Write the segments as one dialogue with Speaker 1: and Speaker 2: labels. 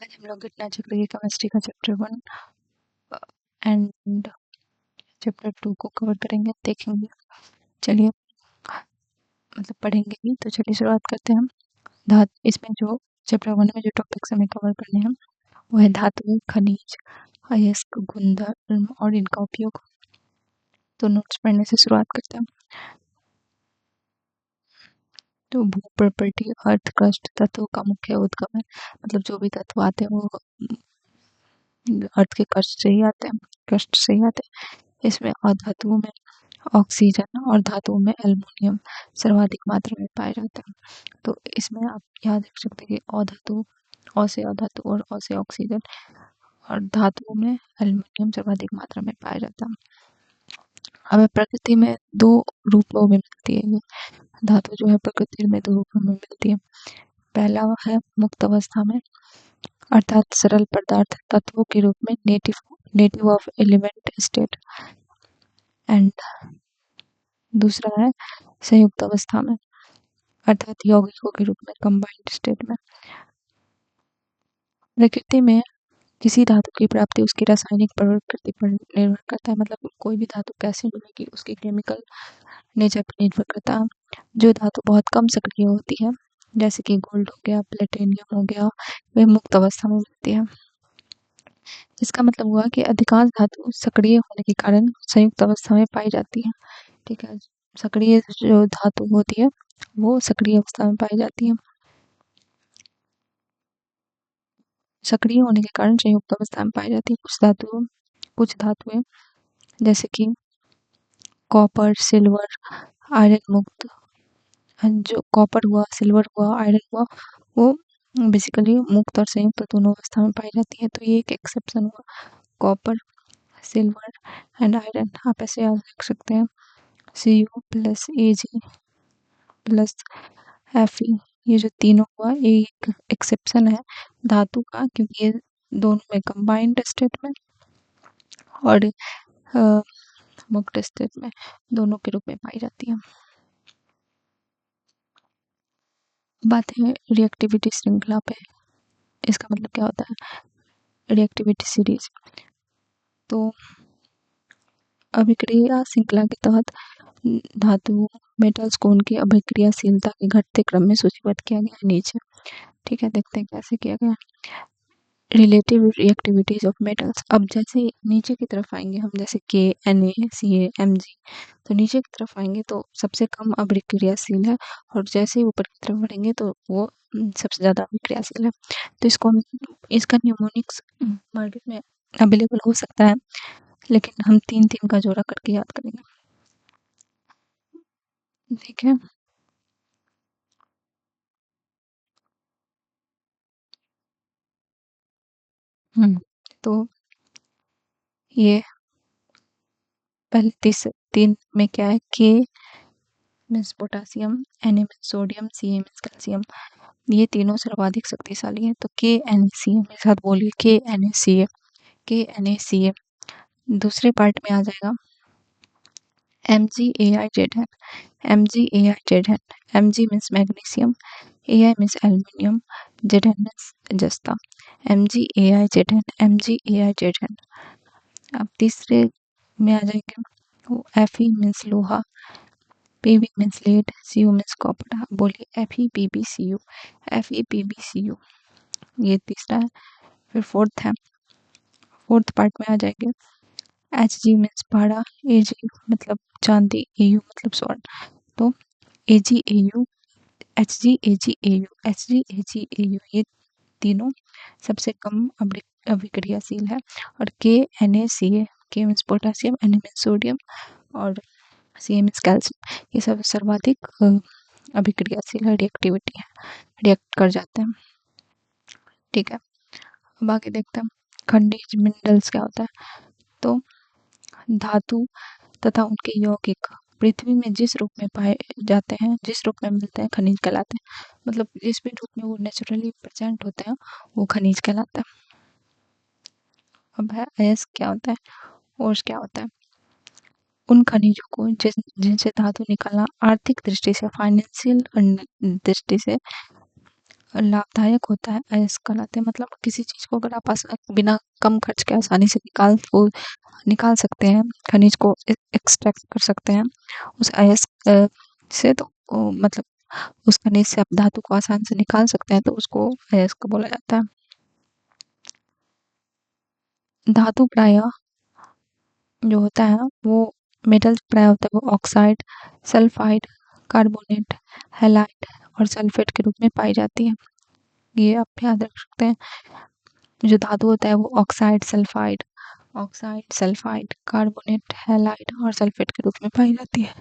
Speaker 1: आज हम लोग घटना चक्र की केमिस्ट्री का चैप्टर 1 एंड चैप्टर 2 को कवर करेंगे, देखेंगे। चलिए पढ़ेंगे भी, तो चलिए शुरुआत करते हैं हम। इसमें जो चैप्टर 1 में जो टॉपिक्स हमें कवर करने हैं वो है धातु, खनिज, अयस्क, गुणधर्म और इनका उपयोग। तो नोट्स पढ़ने से शुरुआत करते हैं। तो भू प्रॉपर्टी, अर्थ क्रस्ट तत्व का मुख्य उद्गम है। मतलब जो भी तत्व आते हैं वो अर्थ के क्रस्ट से ही आते हैं, क्रस्ट से ही आते हैं। इसमें अधातुओं में ऑक्सीजन और धातुओं में एल्युमिनियम सर्वाधिक मात्रा में पाए जाते हैं। तो इसमें आप याद रख सकते हैं कि अधातु, अ से अधातु और अ से ऑक्सीजन, और धातुओं में एल्युमिनियम सर्वाधिक मात्रा में पाया जाता है। हमें प्रकृति में दो रूपों में मिलती है ये धातु, जो है प्रकृति में दो रूपों में मिलती है। पहला है मुक्त अवस्था में, अर्थात सरल पदार्थ तत्वों के रूप में, native of element state, and दूसरा है संयुक्त अवस्था में, अर्थात यौगिकों के रूप में, कंबाइंड स्टेट में। प्रकृति में किसी धातु की प्राप्ति उसकी रासायनिक प्रकृति पर निर्भर करता है। मतलब कोई भी धातु कैसे मिलेगी उसकी केमिकल नेचर पर निर्भर करता है। जो धातु बहुत कम सक्रिय होती है, जैसे कि गोल्ड हो गया, प्लेटिनियम हो गया, वे मुक्त अवस्था में मिलती है। इसका मतलब हुआ कि अधिकांश धातु सक्रिय होने के कारण संयुक्त अवस्था में पाई जाती है। ठीक है, सक्रिय जो धातु होती है वो सक्रिय अवस्था में पाई जाती है। सक्रिय होने के कारण संयुक्त अवस्था में पाई जाती है। कुछ धातुएं जैसे कि कॉपर, सिल्वर, आयरन मुक्त, जो कॉपर हुआ, सिल्वर हुआ, आयरन हुआ, वो बेसिकली मुक्त और संयुक्त दोनों अवस्था में पाई जाती है। तो ये एक एक्सेप्शन हुआ, कॉपर, सिल्वर एंड आयरन। आप ऐसे याद रख सकते हैं, Cu plus Ag plus Fe, ये जो तीनों हुआ ये एक एक्सेप्शन है धातु का, क्योंकि ये दोनों में कंबाइंड स्टेट में और मुक्त स्टेट में दोनों के रूप में पाई जाती है। बात है रिएक्टिविटी श्रृंखला पे। इसका मतलब क्या होता है, रिएक्टिविटी सीरीज। तो अभिक्रिया श्रृंखला के तहत धातु मेटल्स को उनकी अभिक्रियाशीलता के घटते क्रम में सूचीबद्ध किया गया है नीचे। ठीक है, देखते हैं कैसे किया गया। Relative reactivities of metals. अब जैसे नीचे की तरफ आएंगे हम, जैसे KNa, Ca, Mg, तो नीचे की तरफ आएंगे तो सबसे कम अभिक्रियाशील है, और जैसे ही ऊपर की तरफ बढ़ेंगे तो वो सबसे ज़्यादा अभिक्रियाशील है। तो इसको हम, इसका न्यूमोनिक्स मार्केट में अवेलेबल हो सकता है, लेकिन हम 3-3 का जोड़ा करके याद करेंगे। ठीक है, तो ये पहले 3 में क्या है, K means potassium, Na means sodium, Ca means calcium, ये तीनों सर्वाधिक शक्तिशाली है। तो KNaCl मेरे साथ बोलिए, KNaCl, KNaCl। दूसरे पार्ट में आ जाएगा MgAiZn, MgAiZn, Mg means magnesium, Ai means aluminium, Zn means जस्ता, MgAiZn, MgAiZn। अब तीसरे में आ जाएंगे Fe मीन्स लोहा, Pb means lead, Cu means copper. बोलिए FePbCu, FePbCu, ये तीसरा है। फिर फोर्थ है, फोर्थ पार्ट में आ जाएंगे Hg मीन्स पारा, Ag मतलब चांदी, Au मतलब स्वर्ण। तो AgAu, HgAgAu, HgAgAu, ये तीनों सबसे कम अभिक्रियाशील है। और KNaCl, K means potassium, Na means sodium और Ca मीन्स कैल्शियम, ये सब सर्वाधिक अभिक्रियाशील है, रिएक्टिविटी है, रिएक्ट कर जाते हैं। ठीक है, अब आगे देखते हैं खनिज मिनरल्स क्या होता है। तो धातु तथा उनके यौगिक पृथ्वी में जिस रूप में पाए जाते हैं, जिस रूप में मिलते हैं, खनिज कहलाते हैं। मतलब जिस भी रूप में वो नेचुरली प्रेजेंट होते हैं वो खनिज कहलाता है। अब है अयस्क क्या होता है, ओर्स क्या होता है। उन खनिजों को जिनसे धातु निकालना आर्थिक दृष्टि से, फाइनेंशियल दृष्टि से लाभदायक होता है अयस्क कहलाते हैं। मतलब किसी चीज़ को अगर आप बिना कम खर्च के आसानी से निकाल सकते हैं, खनिज को एक्सट्रैक्ट कर सकते हैं उस अयस्क से, तो मतलब उस खनिज से आप धातु को आसान से निकाल सकते हैं, तो उसको अयस्क बोला जाता है। धातु प्रायः जो होता है वो मेटल प्राय होता है वो ऑक्साइड, सल्फाइड, कार्बोनेट, हैलाइड और सल्फेट के रूप में पाई जाती है। ये आप याद रख सकते हैं। जो धातु होता है वो ऑक्साइड, सल्फाइड, कार्बोनेट, हैलाइड और सल्फेट के रूप में पाई जाती है।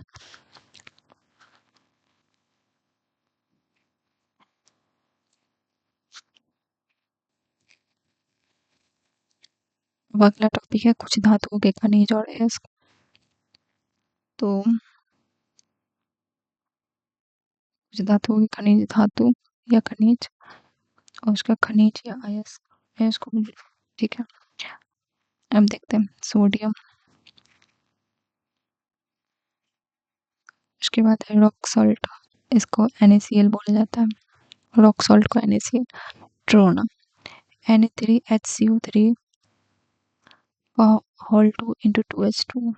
Speaker 1: अब अगला टॉपिक है कुछ धातुओं के खनिज और अयस्क। तो कुछ धातुओं के खनिज, धातु या खनिज और उसका खनिज या अयस्क, ठीक है। अब देखते हैं सोडियम, उसके बाद है रॉक सॉल्ट, इसको NaCl बोला जाता है। रॉक सॉल्ट को NaCl। Trona, Na3HCO3 whole 2 into 2H2,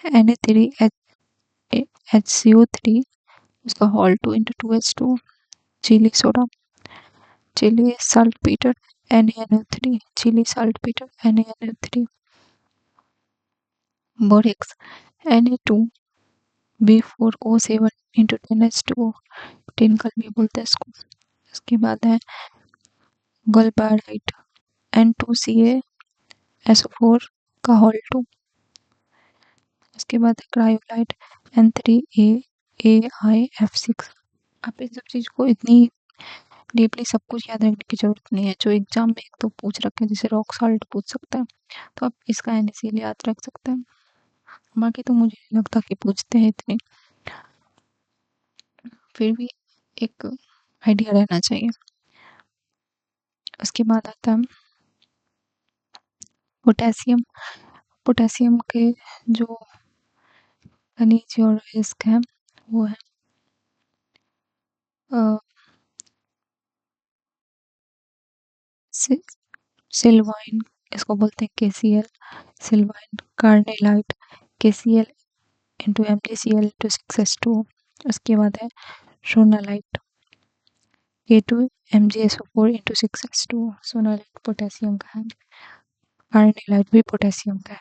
Speaker 1: Na3HCO3 उसका whole 2 into 2H2। Chili soda, chili saltpetre, NaNO3, chili saltpetre, NaNO3। Borax, Na2B4O7 into 10H2O, tincal भी बोलते हैं इसको। इसके बाद है गलबाराइट, N2CaSO4 का होल 2। इसके बाद है क्रायोलाइट, N3AAIF6। आप इन सब चीज को इतनी डीपली सब कुछ याद रखने की जरूरत नहीं है। जो एग्जाम में एक तो पूछ रखे जैसे रॉक सॉल्ट पूछ सकते हैं, तो आप इसका NaCl याद रख सकते हैं। बाकी तो मुझे नहीं लगता कि पूछते हैं इतने, फिर भी एक आइडिया रहना चाहिए। उसके बाद आता है पोटेशियम। पोटेशियम के जो खनिज और अयस्क है वो है सिल्वाइन, इसको बोलते हैं KCl, sylvine, carnallite, KCl into MgCl into 6H2। उसके बाद है सोनालाइट, K2MgSO4 इंटू 6H2। सोनालाइट पोटेशियम का है, कार्नेलाइट भी पोटेशियम का है।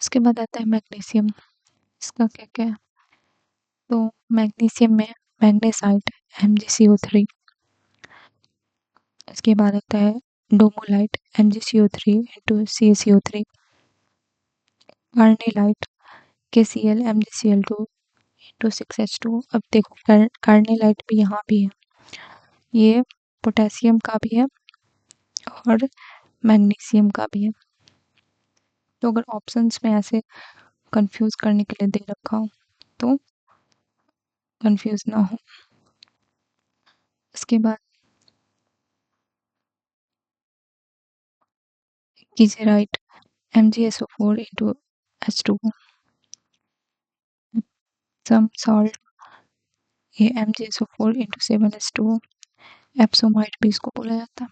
Speaker 1: उसके बाद आता है मैग्नीशियम, इसका क्या क्या है, तो मैग्नीशियम में मैग्नेसाइट MgCO3। इसके बाद आता है डोमोलाइट MgCO3 into CaCO3। Carnallite KCl MgCl2 into 6H2। अब देखो कार्नेलाइट भी यहाँ भी है, ये पोटेशियम का भी है और मैग्नीशियम का भी है। तो अगर ऑप्शंस में ऐसे कंफ्यूज करने के लिए दे रखा हो तो कंफ्यूज ना हो। इसके बाद कीजेराइट MgSO4 इंटू H2। सम सॉल्ट, ये MgSO4 इंटू 7H2। एप्सोमाइट भी इसको बोला जाता है।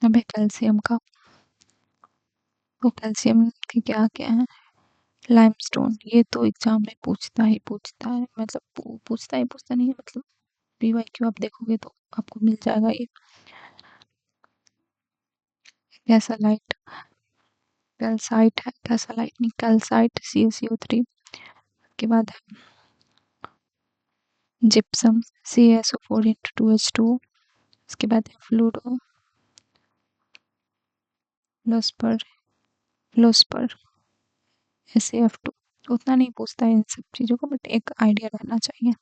Speaker 1: अब है कैल्शियम का, तो कैल्शियम के क्या क्या है, लाइमस्टोन, ये तो एग्जाम में पूछता है, मतलब पूछता नहीं है, मतलब PYQ आप देखोगे तो आपको मिल जाएगा ये। कैसालाइट, कैल्साइट है, कैसालाइट नहीं कैल्साइट CaCO3। के बाद है जिप्सम CaSO4 इंटू 2H2। इसके बाद है फ्लोस्पर फ्लोस्पर SaF2। उतना नहीं पूछता है इन सब चीज़ों का, बट एक आइडिया रहना चाहिए।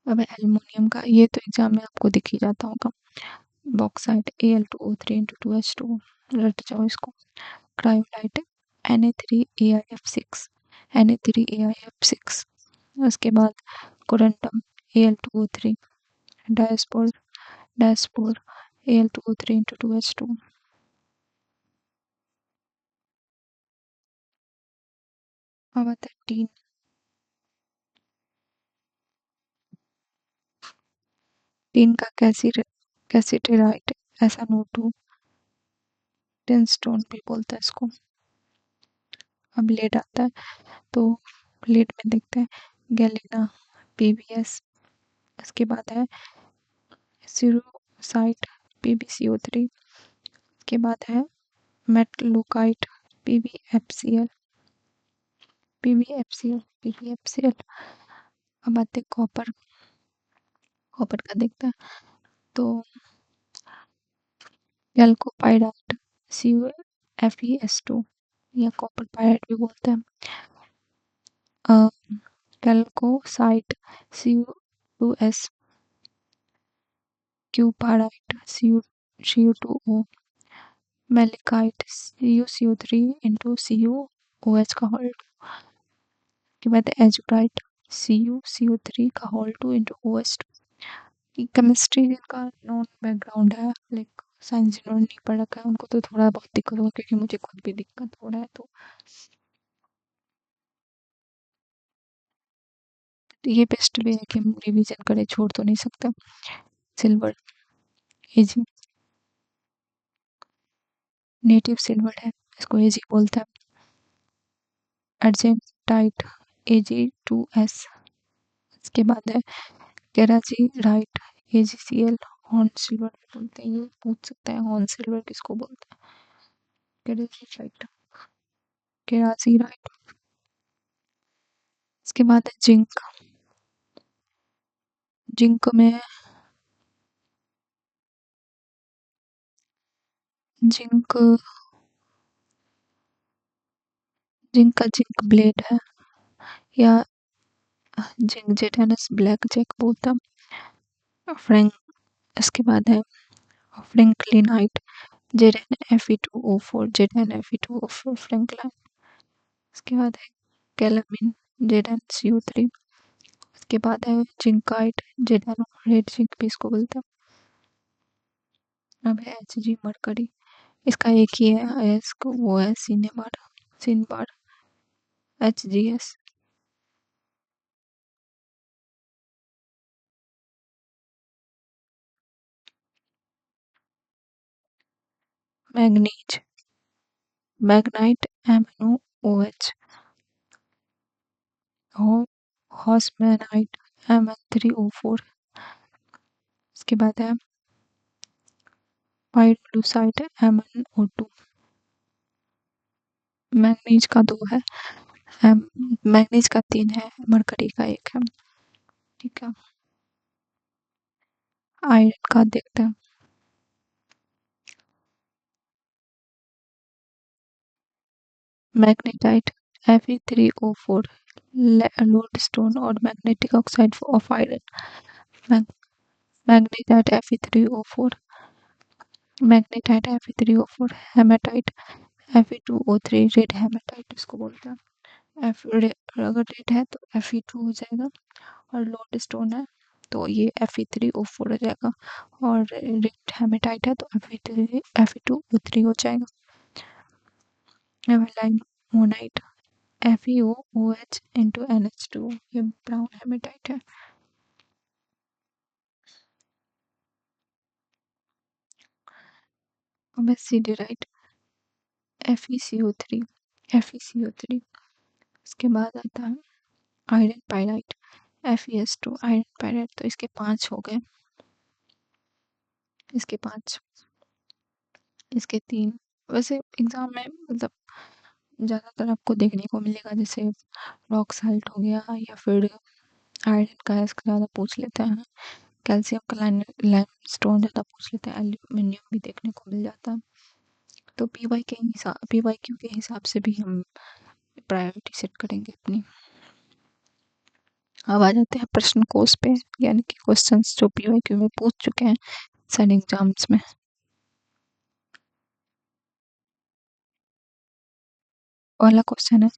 Speaker 1: अब है एल्युमिनियम का, ये तो एग्जाम में आपको दिख ही जाता होगा। बॉक्साइट Al2O3 इंटू 2H2, रट जाओ इसको। Cryolite Na3AiF6, Na3AiF6। उसके बाद कोरंटम Al2O3, diaspore diaspore Al2O3 into 2H2। अब आता है टीन। टीन का कैसीटेराइट ऐसा नोटू टिन स्टोन भी बोलते हैं इसको। अब लेड आता है, तो लेड में देखते हैं गैलिना, पीबीएस। इसके बाद है सिरोसाइट, पीबीसीओ3। इसके बाद है मेटलूकाइट, पीबीएफसीएल, पीबीएफसीएल, पीबीएफसीएल। अब आते हैं कॉपर। कॉपर का देखते हैं, तो कैल्कोपाइराइट, CuFeS2, या कॉपर पायराइट भी बोलते हैं। कैल्कोसाइट, CuS, क्यूपाराइट, Cu2O, मेलिकाइट, CuCO3 into CuOH का होल। के बाद एजुराइट, CuCO3 का होल 2 इंटू OH2। केमिस्ट्री जिनका नॉन बैकग्राउंड है, लाइक साइंस जिन्होंने नहीं पढ़ रखा है, उनको तो थोड़ा बहुत दिक्कत होगा, क्योंकि मुझे खुद भी दिक्कत हो रहा है। तो ये बेस्ट वे है कि हम रिवीजन करें, छोड़ तो नहीं सकते। सिल्वर, एजी, नेटिव सिल्वर है, इसको एजी बोलते हैं। Argentite, AG2S। इसके बाद है केराची राइट, AgCl। हॉर्न सिल्वर भी बोलते हैं, ये पूछ सकता है हॉर्न सिल्वर किसको बोलते हैं। केराची राइट, केराची राइट। इसके बाद है जिंक। जिंक में जिंक जिंक का जिंक ब्लेड है, या जिंक जेटानस ब्लैक जैक बोलते हैं। फ्रैंक, इसके बाद है फ्रैंकलिनाइट, Zn Fe2O4, Zn Fe2O4 फ्रैंकलाइन। इसके बाद है कैलामिन, Zn CO3। इसके बाद है जिंकाइट, Zn रेड जिंक भी इसको बोलते हैं। अब है Hg मरकरी, इसका एक ही है, इसको वो है cinnabar, cinnabar, HGS। Manganese, manganite, MnOH। Hausmannite, Mn3O4। इसके बाद है पाइरोलूसाइट, MnO2। मैग्नीज का दो है, मैग्नीज का तीन है, मरकरी का एक है। ठीक है। आयरन का देखते हैं। मैग्नेटाइट, Fe3O4, लोडस्टोन और magnetic oxide of iron. Magnetite Fe3O4, magnetite Fe3O4। Haematite, Fe2O3, red haematite इसको बोलते हैं। अगर रेड है तो Fe2 हो जाएगा, और लोड स्टोन है तो ये Fe3O4 हो जाएगा, और रेड हेमेटाइट है तो Fe2O3 हो जाएगा। एवेलाइन मोनाइट, FeOOH इंटू NH2, ये ब्राउन हेमेटाइट है। अब सिडराइट, FeCO3, FeCO3। इसके बाद आता है iron pyrite, FeS2, iron pyrite. तो इसके पांच हो गए, इसके पांच, इसके तीन। वैसे एग्जाम में मतलब ज़्यादातर आपको देखने को मिलेगा, जैसे रॉक साल्ट हो गया, या फिर आयरन का है, इसका ज़्यादा पूछ लेते हैं। कैल्शियम का लाइमस्टोन ज़्यादा पूछ लेते हैं। एल्यूमिनियम भी देखने को मिल जाता है। तो PYQ के हिसाब से भी हम प्रायोरिटी सेट करेंगे अपनी। अब आ जाते हैं प्रश्न कोश पे, यानी कि क्वेश्चंस जो PYQ में पूछ चुके हैं सारे एग्जाम्स में। पहला क्वेश्चन है,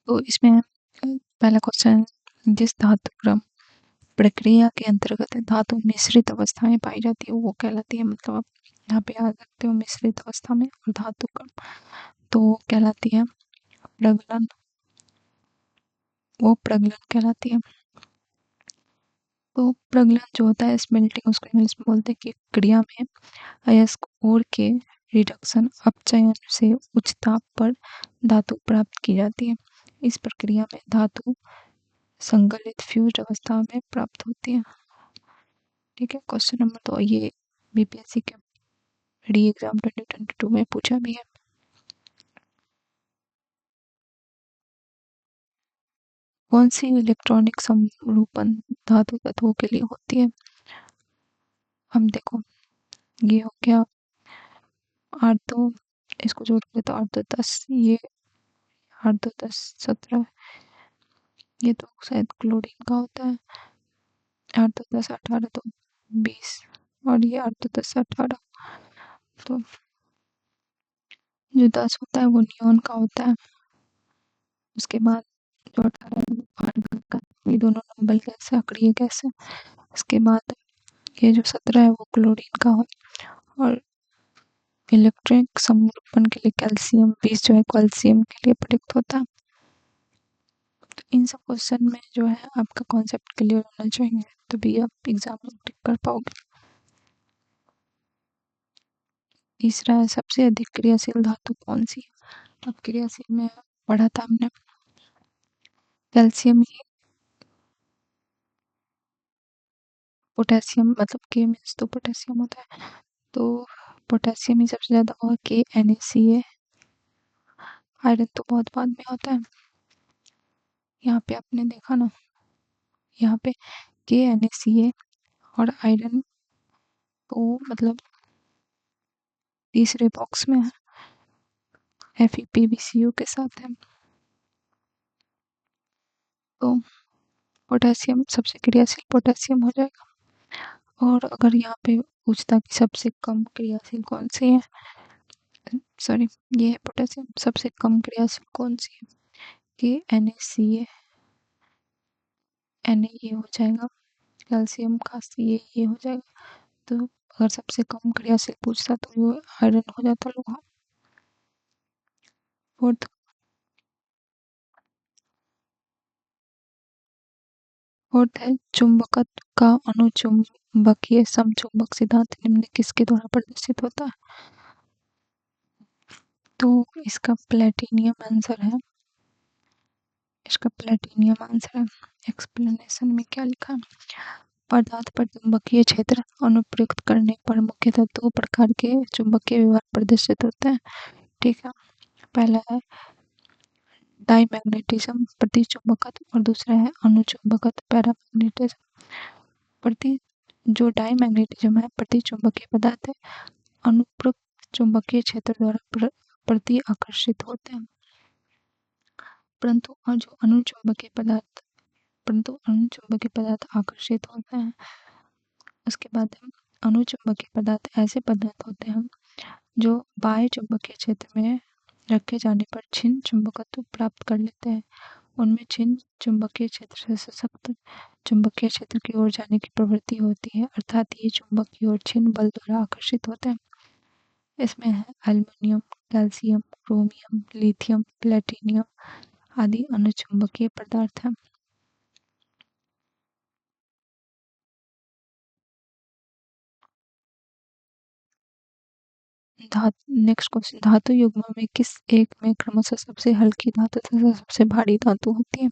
Speaker 1: तो इसमें पहला क्वेश्चन, जिस धातु क्रम प्रक्रिया के अंतर्गत धातु मिश्रित अवस्था में पाई जाती है, वो कहलाती है, मतलब आप यहाँ पे याद रखते हो मिश्रित अवस्था में, और धातु का तो वो कहलाती है प्रगलन, वो प्रगलन कहलाती है। तो प्रगलन जो होता है स्मेल्टिंग, उसको इंग्लिश में बोलते हैं, कि क्रिया में अयस्क और के रिडक्शन अपचयन से उच्च ताप पर धातु प्राप्त की जाती है। इस प्रक्रिया में धातु संगलित फ्यूज्ड अवस्था में प्राप्त होती है। ठीक है, क्वेश्चन नंबर 2, ये बीपीएससी के री एग्जाम 2022 में पूछा भी है। कौन सी इलेक्ट्रॉनिक समरूपण धातु तत्वों के लिए होती है? हम देखो, ये हो गया 8 2, इसको जोड़ोगे तो 8 2 10, ये 8 2 10 17, ये तो शायद क्लोरीन का होता है। 8 2 10 18 तो 20, और ये 8 2 10 18, तो जो 10 होता है वो नियॉन का होता है। उसके बाद जो 18 है वो आर्गन का, ये दोनों नोबल गैस है, अक्रिय गैस है। उसके बाद ये जो 17 है वो क्लोरीन का है, और इलेक्ट्रिक समरूपण के लिए कैल्शियम 20 जो है कैल्शियम के लिए प्रयुक्त होता है। तो इन सब क्वेश्चन में जो है आपका कॉन्सेप्ट क्लियर होना चाहिए, तो भी आप एग्जाम में टिक कर पाओगे। तीसरा है सबसे अधिक क्रियाशील धातु कौन सी है? अब क्रियाशील में पढ़ा था हमने कैल्शियम ही, पोटेशियम, मतलब के मीन्स तो पोटेशियम होता है, तो पोटेशियम ही सबसे ज्यादा होगा, KNaCl। आयरन तो बहुत बाद में होता है। यहाँ पे आपने देखा ना, यहाँ पे KNaCl और आयरन तो मतलब तीसरे बॉक्स में है, FePbCl के साथ है। तो पोटेशियम सबसे क्रियाशील पोटेशियम हो जाएगा। और अगर यहाँ पे पूछता कि सबसे कम क्रियाशील कौन सी है, सॉरी, ये है पोटेशियम, सबसे कम क्रियाशील कौन सी है, KNaCl, Na ये हो जाएगा, कैल्शियम का ये हो जाएगा। तो अगर सबसे कम क्रियाशील पूछता तो वो आयरन हो जाता लोहा। फोर्थ फोर्थ है चुंबकत्व का अनुचुंबकीय समचुंबक सिद्धांत निम्न किसके द्वारा प्रदर्शित होता है? तो इसका प्लेटिनियम आंसर है, इसका प्लेटिनियम आंसर है। एक्सप्लेनेशन में क्या लिखा है? पदार्थ पर चुंबकीय क्षेत्र अनुप्रयुक्त करने पर मुख्यतः दो प्रकार के चुंबकीय व्यवहार प्रदर्शित होते हैं। ठीक है, पहला है डाईमैग्नेटिज्म प्रतिचुंबकत्व, और दूसरा है अनुचुंबकत्व पैरामैग्नेटिज्म। प्रति जो डाईमैग्नेटिज्म है प्रतिचुंबकीय पदार्थ है, अनुप्रयुक्त चुंबकीय क्षेत्र द्वारा प्रति आकर्षित होते हैं, परंतु और जो अनुचुंबकीय पदार्थ परंतु अणुचुंबकीय पदार्थ आकर्षित होते हैं। उसके बाद अणुचुंबकीय पदार्थ ऐसे पदार्थ होते हैं जो बाह्य चुंबकीय क्षेत्र में रखे जाने पर छिन्न चुंबकत्व प्राप्त कर लेते हैं। उनमें छिन्न चुंबकीय क्षेत्र से सशक्त चुंबकीय क्षेत्र की ओर जाने की प्रवृत्ति होती है, अर्थात ये चुंबक की ओर छिन्न बल द्वारा आकर्षित होते हैं। इसमें है aluminium, calcium, chromium, lithium, platinum आदि अणुचुंबकीय पदार्थ हैं। नेक्स्ट क्वेश्चन, धातु युग्म में किस एक में क्रमशः सबसे हल्की धातु तथा सबसे भारी धातु होती है?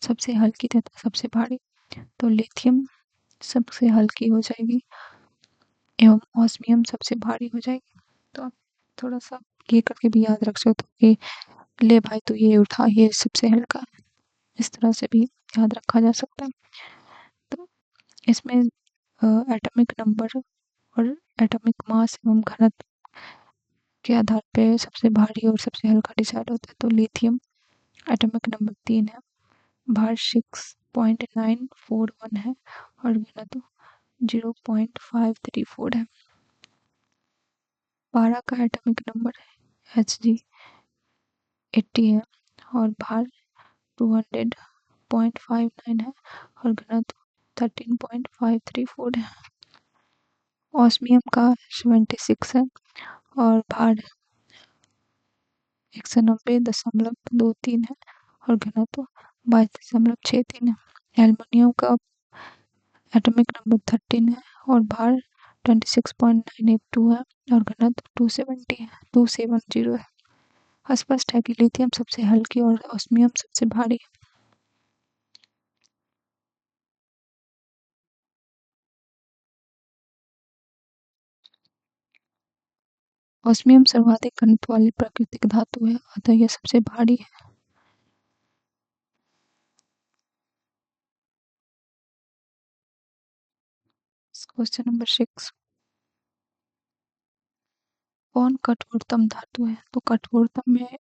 Speaker 1: सबसे हल्की तथा सबसे भारी, तो लिथियम सबसे हल्की हो जाएगी एवं ऑस्मियम सबसे भारी हो जाएगी। तो आप थोड़ा सा ये करके भी याद रख सकते हो कि ले भाई तो ये उठा, ये सबसे हल्का, इस तरह से भी याद रखा जा सकता है। तो इसमें एटॉमिक नंबर और एटॉमिक मास एवं घनत्व के आधार पे सबसे भारी और सबसे हल्का डिसाइड होता है। तो लिथियम एटॉमिक नंबर 3 है, भार 6.941 है, और घनत्व 0.534 है। पारा का एटॉमिक नंबर Hg 80 है, और भार 200.59 है, और घनत्व 13.534 है। ऑस्मियम का 76 है और भार 190.23 है और घनत्व 22.63 है। एल्युमिनियम का एटॉमिक नंबर 13 है और भार 26.982 है और घनत्व 270 है। स्पष्ट है कि लिथियम सबसे हल्की और ऑस्मियम सबसे भारी है। ऑस्मियम सर्वाधिक घनत्व वाली प्राकृतिक धातु है, अतः यह सबसे भारी है। क्वेश्चन नंबर 6, कौन कठोरतम धातु है? तो कठोरतम में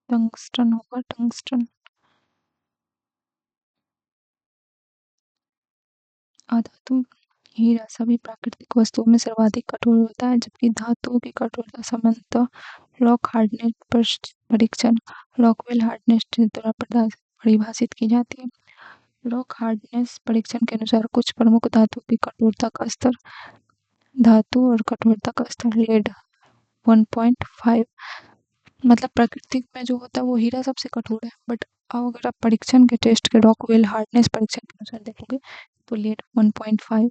Speaker 1: टंगस्टन होगा, टंगस्टन। अधातु हीरा सभी प्राकृतिक वस्तुओं में सर्वाधिक कठोर होता है, जबकि धातुओं की कठोरता सामान्यतः लॉक हार्डनेस परीक्षण लॉकवेल हार्डनेस द्वारा परिभाषित की जाती है। लॉक हार्डनेस परीक्षण के अनुसार कुछ प्रमुख धातुओं की कठोरता का स्तर धातु और कठोरता का स्तर लेड 1.5, मतलब प्राकृतिक में जो होता है वो हीरा सबसे कठोर है, बट अब अगर आप परीक्षण के टेस्ट के रॉकवेल हार्डनेस परीक्षण के अनुसार देखोगे तो लेड 1.5,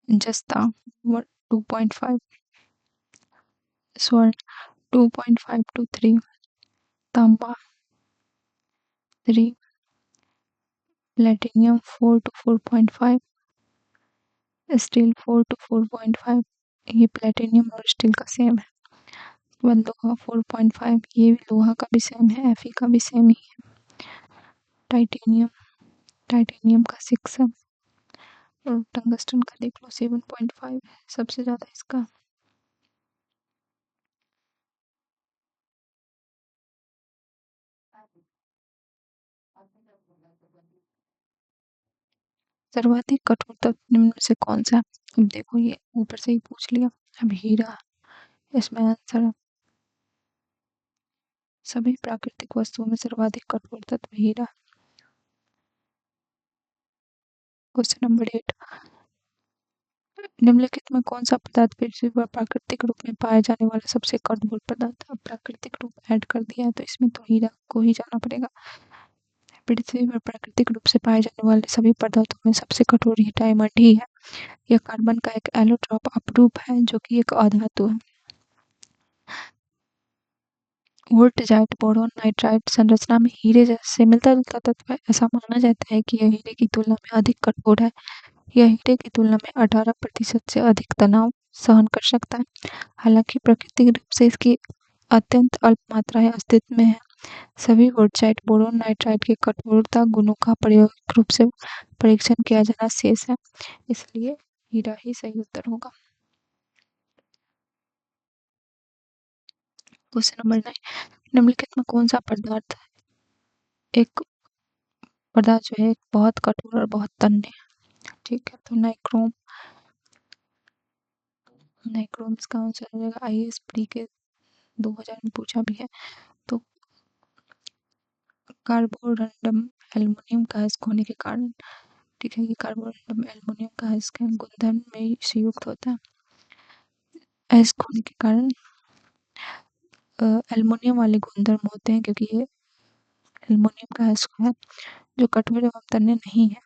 Speaker 1: जस्ता 2.5, स्वर्ण 2.5 to 3, तांबा 3, प्लेटिनियम 4 to 4.5, स्टील 4 to 4.5। ये प्लेटिनियम और स्टील का सेम है। वह लोहा 4.5, ये भी लोहा का भी सेम है, Fe का भी सेम ही है। टाइटेनियम टाइटेनियम का 6 है और टंगस्टन का देख लो 7.5 है, सबसे ज़्यादा इसका। सर्वाधिक कठोर तत्व निम्न में से कौन सा है? अब देखो ये ऊपर से ही पूछ लिया। अब हीरा, इसमें आंसर है सभी प्राकृतिक वस्तुओं में सर्वाधिक कठोर तत्व हीरा। क्वेश्चन नंबर 8, निम्नलिखित में कौन सा पदार्थ पृथ्वी पर प्राकृतिक रूप में पाए जाने वाला सबसे कठोर पदार्थ? अब प्राकृतिक रूप ऐड कर दिया है तो इसमें तो हीरा को ही जाना पड़ेगा। पृथ्वी पर प्राकृतिक रूप से पाए जाने वाले सभी पदार्थों में सबसे कठोर ही डायमंड ही है। यह कार्बन का एक एलोट्रॉप अपरूप है जो कि एक अधातु है। वोल्टजाइट बोरॉन नाइट्राइट संरचना में हीरे से मिलता जुलता तत्व है। ऐसा माना जाता है कि यह हीरे की तुलना में अधिक कठोर है। यह हीरे की तुलना में 18% से अधिक तनाव सहन कर सकता है। हालांकि प्राकृतिक रूप से इसकी अत्यंत अल्प मात्राएं अस्तित्व में है। सभी वोल्टजाइट बोरॉन नाइट्राइट के कठोरता गुणों का प्रायोगिक रूप से परीक्षण किया जाना शेष है, इसलिए हीरा ही सही उत्तर होगा। क्वेश्चन नंबर 9, निम्नलिखित में कौन सा एक पदार्थ जो है बहुत कठोर और बहुत तन्य है? ठीक है, तो नाइक्रोम नाइक्रोम इसका आंसर हो जाएगा। IAS प्री के 2000 में पूछा भी है। तो कार्बोरंडम एल्युमिनियम का अयस्क होने के कारण, ठीक है, ये कार्बोरंडम एल्युमिनियम का अयस्क गुणधर्म में संयुक्त होता है। अयस्क होने के कारण एल्युमिनियम वाले गुणधर्म होते हैं, क्योंकि ये एल्युमिनियम का अयस्क है जो कठोर एवं तन्य नहीं है।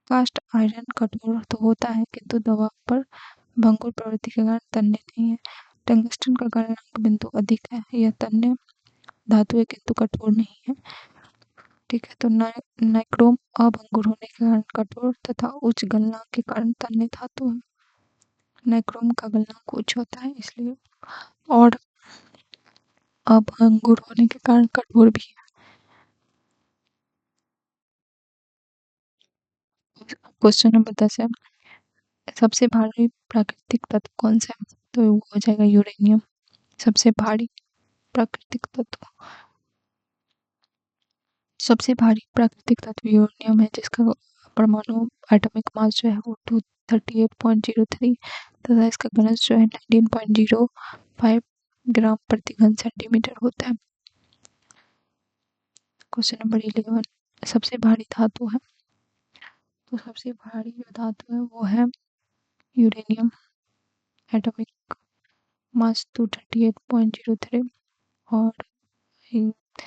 Speaker 1: कास्ट आयरन कठोर तो होता है किंतु दबाव पर भंगुर प्रवृत्ति के कारण तन्य नहीं है। टंगस्टन का गलनांक बिंदु अधिक है, यह तन्य धातु है किंतु कठोर नहीं है। ठीक है, तो नाइक्रोम अभंगुर होने के कारण कठोर तथा उच्च गलनांक के कारण तन्य धातु है। नाइक्रोम का गलनांक उच्च होता है इसलिए, और अभंगुर होने के कारण कठोर भी है। क्वेश्चन नंबर 10 है, सबसे भारी प्राकृतिक तत्व कौन सा है? तो वो हो जाएगा यूरेनियम, सबसे भारी प्राकृतिक तत्व। सबसे भारी प्राकृतिक तत्व यूरेनियम है, जिसका परमाणु एटॉमिक मास जो है वो 238.03 तथा इसका घनत्व जो है 19.05 ग्राम प्रति घन सेंटीमीटर होता है। क्वेश्चन नंबर 11, सबसे भारी धातु है। तो सबसे भारी जो धातु है वो है यूरेनियम, एटॉमिक मास 238.03, और इन-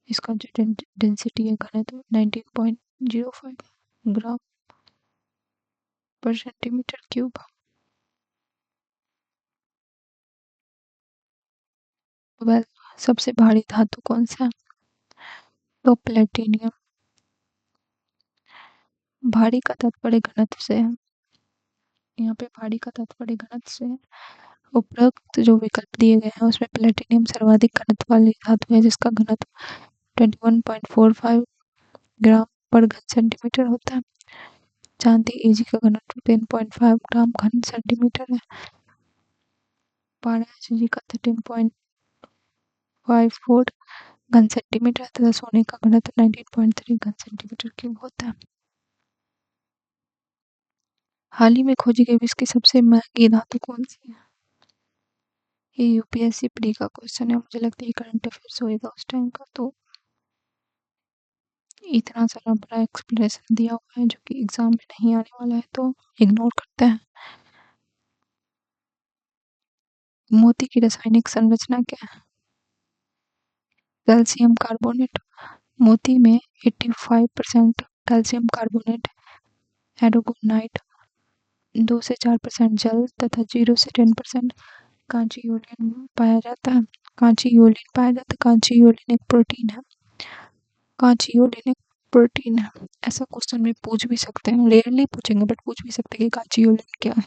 Speaker 1: इसका जो डेंसिटी है घनत्व 19.05 ग्राम पर सेंटीमीटर क्यूब। वेल, सबसे भारी धातु कौन सा है? तो प्लेटिनियम। भारी का तात्पर्य घनत्व से है, यहाँ पे भारी का तात्पर्य घनत्व से है। उपरोक्त जो विकल्प दिए गए हैं उसमें प्लेटिनियम सर्वाधिक घनत्व वाली धातु है, जिसका घनत्व 21.45 ग्राम पर घन सेंटीमीटर होता है। चांदी Ag का घनत्व 10.5 ग्राम घन सेंटीमीटर है। पारा Hg का 13.54 घन सेंटीमीटर तथा सोने का घनत्व 19.3 घन सेंटीमीटर क्यूब होता है। हाल ही में खोजी गई विश्व की सबसे महंगी धातु कौन सी है? ये यूपीएससी प्री का क्वेश्चन है, मुझे लगता है ये करंट अफेयर्स होएगा उस टाइम का। तो इतना सारा बड़ा एक्सप्लेनेशन दिया हुआ है जो कि एग्जाम में नहीं आने वाला है, तो इग्नोर करते हैं। मोती की रासायनिक संरचना क्या है? Calcium carbonate. मोती में 85% कैल्शियम कार्बोनेट, एरोगोनाइट 2 से 4% जल तथा 0 से 10% कांची यूलियन पाया जाता है। कांची यूलियन एक प्रोटीन है। कांची यूलियन एक प्रोटीन है। ऐसा क्वेश्चन में पूछ भी सकते हैं, रेयरली पूछेंगे बट पूछ भी सकते हैं कि कांची यूलियन क्या है।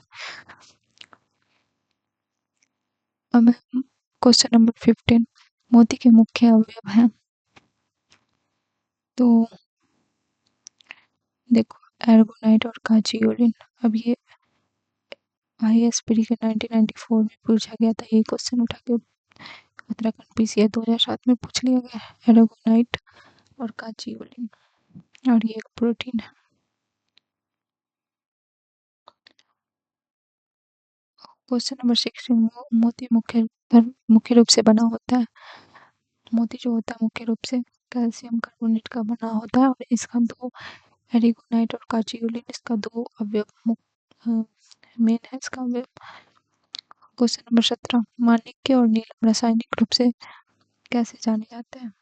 Speaker 1: अब क्वेश्चन नंबर 15, मोती के मुख्य अवयव हैं। तो देखो, एर्गोनाइट और कांची यूलियन। अब ये आईएएस के 1994 में पूछा गया था, ये क्वेश्चन उठा के उत्तराखंड पीसीए 2007 में पूछ लिया गया है। एर्गोनाइट और कांची यूलियन, और ये एक प्रोटीन है। क्वेश्चन नंबर 16, मोती मुख्य रूप से बना होता है। मोती जो होता है मुख्य रूप से कैल्शियम कार्बोनेट का बना होता है, और इसका दो, एरिगोनाइट और कांची यूलियन, इसका दो अवयव मेन है इसका अवयव। क्वेश्चन नंबर 17, माणिक्य और नीलम रासायनिक रूप से कैसे जाने जाते हैं?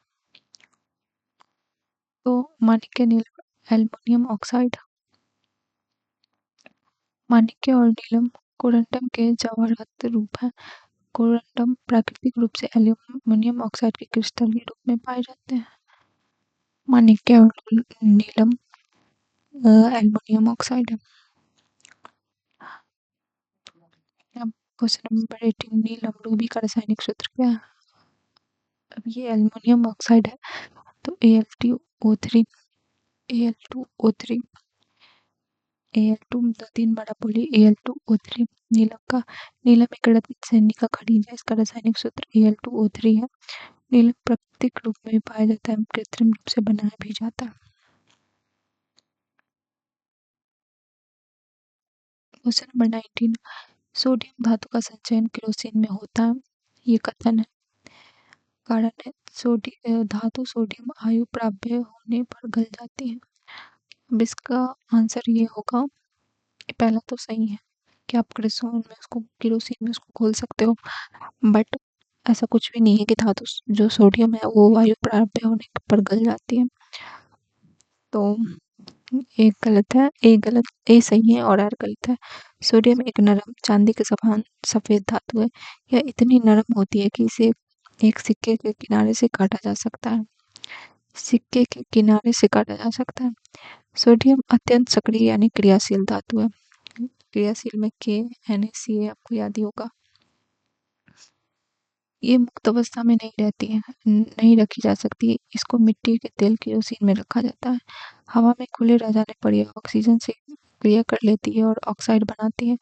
Speaker 1: तो माणिक्य नीलम एल्युमिनियम ऑक्साइड। माणिक्य और नीलम कोरंटम के जवाहरात रूप हैं। कोरंटम प्राकृतिक रूप से एल्युमिनियम ऑक्साइड के क्रिस्टलीय रूप में पाए जाते हैं। माणिक्य और नीलम एल्युमिनियम ऑक्साइड है। अब क्वेश्चन नंबर 18, नीलम रूबी का रासायनिक सूत्र क्या है? अब ये एल्युमिनियम ऑक्साइड है, तो Al2O3, Al2O3, Al2 मतलब 3 बड़ा बोली Al2O3। नीलम एक रत्न श्रेणी का खनिज है, इसका रासायनिक सूत्र Al2O3 है। नीलम प्राकृतिक रूप में भी पाया जाता है, कृत्रिम रूप से बनाया भी जाता है। क्वेश्चन नंबर 19, सोडियम धातु का संचयन केरोसिन में होता है, ये कथन है। कारण है, धातु सोडियम आयु प्राप्य होने पर गल जाती है। अब इसका आंसर ये होगा, पहला तो सही है कि आप केरोसिन में उसको घोल सकते हो, बट ऐसा कुछ भी नहीं है कि धातु जो सोडियम है वो वायु प्राप्य होने पर गल जाती है। तो एक गलत है, ए सही है और आर गलत है। सोडियम एक नरम चांदी के समान सफेद धातु है। यह इतनी नरम होती है कि इसे एक सिक्के के किनारे से काटा जा सकता है। सिक्के के किनारे से काटा जा सकता है। सोडियम अत्यंत सक्रिय यानी क्रियाशील धातु है। क्रियाशील में KNaCl आपको याद ही होगा। ये मुक्त अवस्था में नहीं रहती है, नहीं रखी जा सकती। इसको मिट्टी के तेल केरोसिन में रखा जाता है। हवा में खुले रह जाने पर यह ऑक्सीजन से क्रिया कर लेती है और ऑक्साइड बनाती है।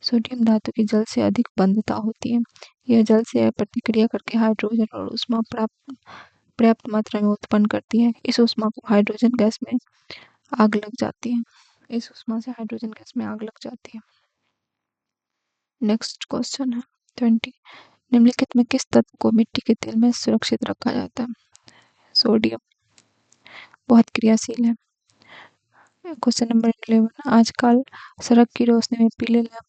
Speaker 1: सोडियम धातु की जल से अधिक बंधता होती है। यह जल से प्रतिक्रिया करके हाइड्रोजन और ऊष्मा पर्याप्त मात्रा में उत्पन्न करती है। इस ऊष्मा को हाइड्रोजन गैस में आग लग जाती है। इस ऊष्मा से हाइड्रोजन गैस में आग लग जाती है। नेक्स्ट क्वेश्चन है 20, निम्नलिखित में किस तत्व को मिट्टी के तेल में सुरक्षित रखा जाता है? सोडियम। बहुत क्रियाशील है। क्वेश्चन नंबर 11, आजकल सड़क की रोशनी में पीले लैंप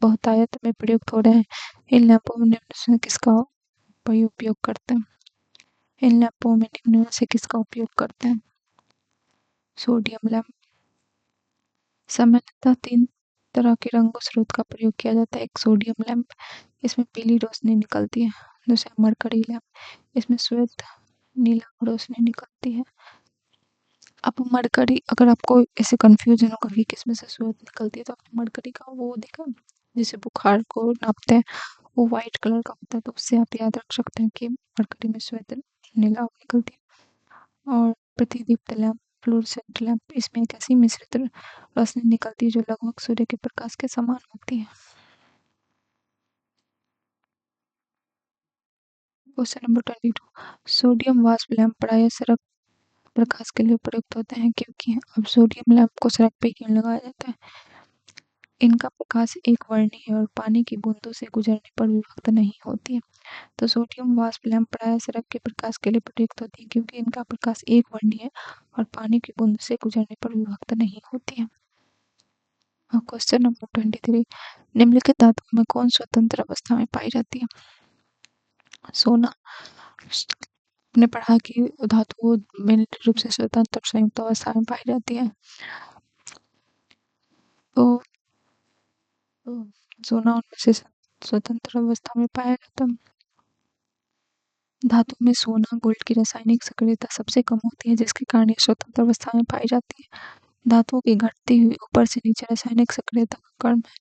Speaker 1: बहुतायत में प्रयुक्त हो रहे हैं। इन लैंपों में निम्न में से किसका उपयोग करते हैं? इन लैंपों में निम्न में से किसका उपयोग करते हैं? Sodium lamp. सामान्यतः 3 तरह के रंगों स्रोत का प्रयोग किया जाता है। एक सोडियम लैंप, इसमें पीली रोशनी निकलती है। दूसरा मरकरी लैंप, इसमें श्वेत नीला रोशनी निकलती है। अब मरकरी, अगर आपको ऐसे कंफ्यूजन हो कभी किसमें से श्वेत निकलती है, तो आपने मरकरी का वो देखा जिसे बुखार को नापते हैं, वो वाइट कलर का होता है, तो उससे आप याद रख सकते हैं कि मरकरी में श्वेत नीला निकलती है। और प्रतिदीप्त लैंप, फ्लोरोसेंट लैंप, इसमें एक ऐसी मिश्रित रोशनी निकलती है जो लगभग सूर्य के प्रकाश के समान होती है। क्वेश्चन नंबर 22, सोडियम वाष्प लैंप प्रायः सड़क प्रकाश के लिए प्रयुक्त होते हैं क्योंकि अब सोडियम लैंप को सड़क पे क्यों लगाया जाता है? इनका प्रकाश एक वर्णीय है और पानी की बूंदों से गुजरने पर विभक्त नहीं होती है। तो सोडियम वाष्प लैंप प्रायः सड़क के प्रकाश के लिए प्रयुक्त होती है क्योंकि इनका प्रकाश एक वर्णीय है और पानी की बूंद से गुजरने पर विभक्त नहीं होती है। और क्वेश्चन नंबर 23, निम्नलिखित धातुओं में कौन स्वतंत्र अवस्था में पाई जाती है? सोना। आपने पढ़ा कि धातु मैग्नेटिक रूप से स्वतंत्र संयुक्त अवस्था में पाई जाती है। तो सोना उनमें से स्वतंत्र अवस्था में पाया जाता है। धातु में सोना गोल्ड की रासायनिक सक्रियता सबसे कम होती है जिसके कारण ये स्वतंत्र अवस्था में पाई जाती है। धातुओं की घटती हुई ऊपर से नीचे रासायनिक सक्रियता का क्रम है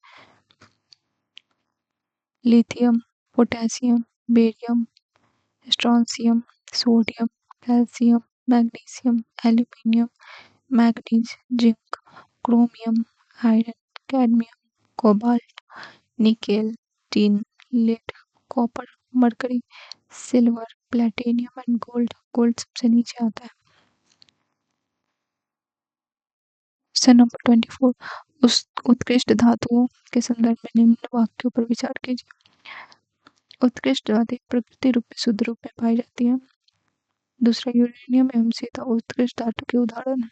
Speaker 1: lithium, potassium, barium, strontium, sodium, calcium, magnesium, aluminium, manganese, zinc, chromium, iron, cadmium, cobalt, nickel, tin, lead, copper, mercury, silver, platinum and gold. Gold सबसे नीचे आता है। क्वेश्चन नंबर 24, उस उत्कृष्ट धातुओं के संदर्भ में निम्न वाक्यों पर विचार कीजिए। उत्कृष्ट धातु प्रकृति रूप में शुद्ध रूप में पाई जाती है। दूसरा, यूरेनियम एवं सीता उत्कृष्ट धातु के उदाहरण है।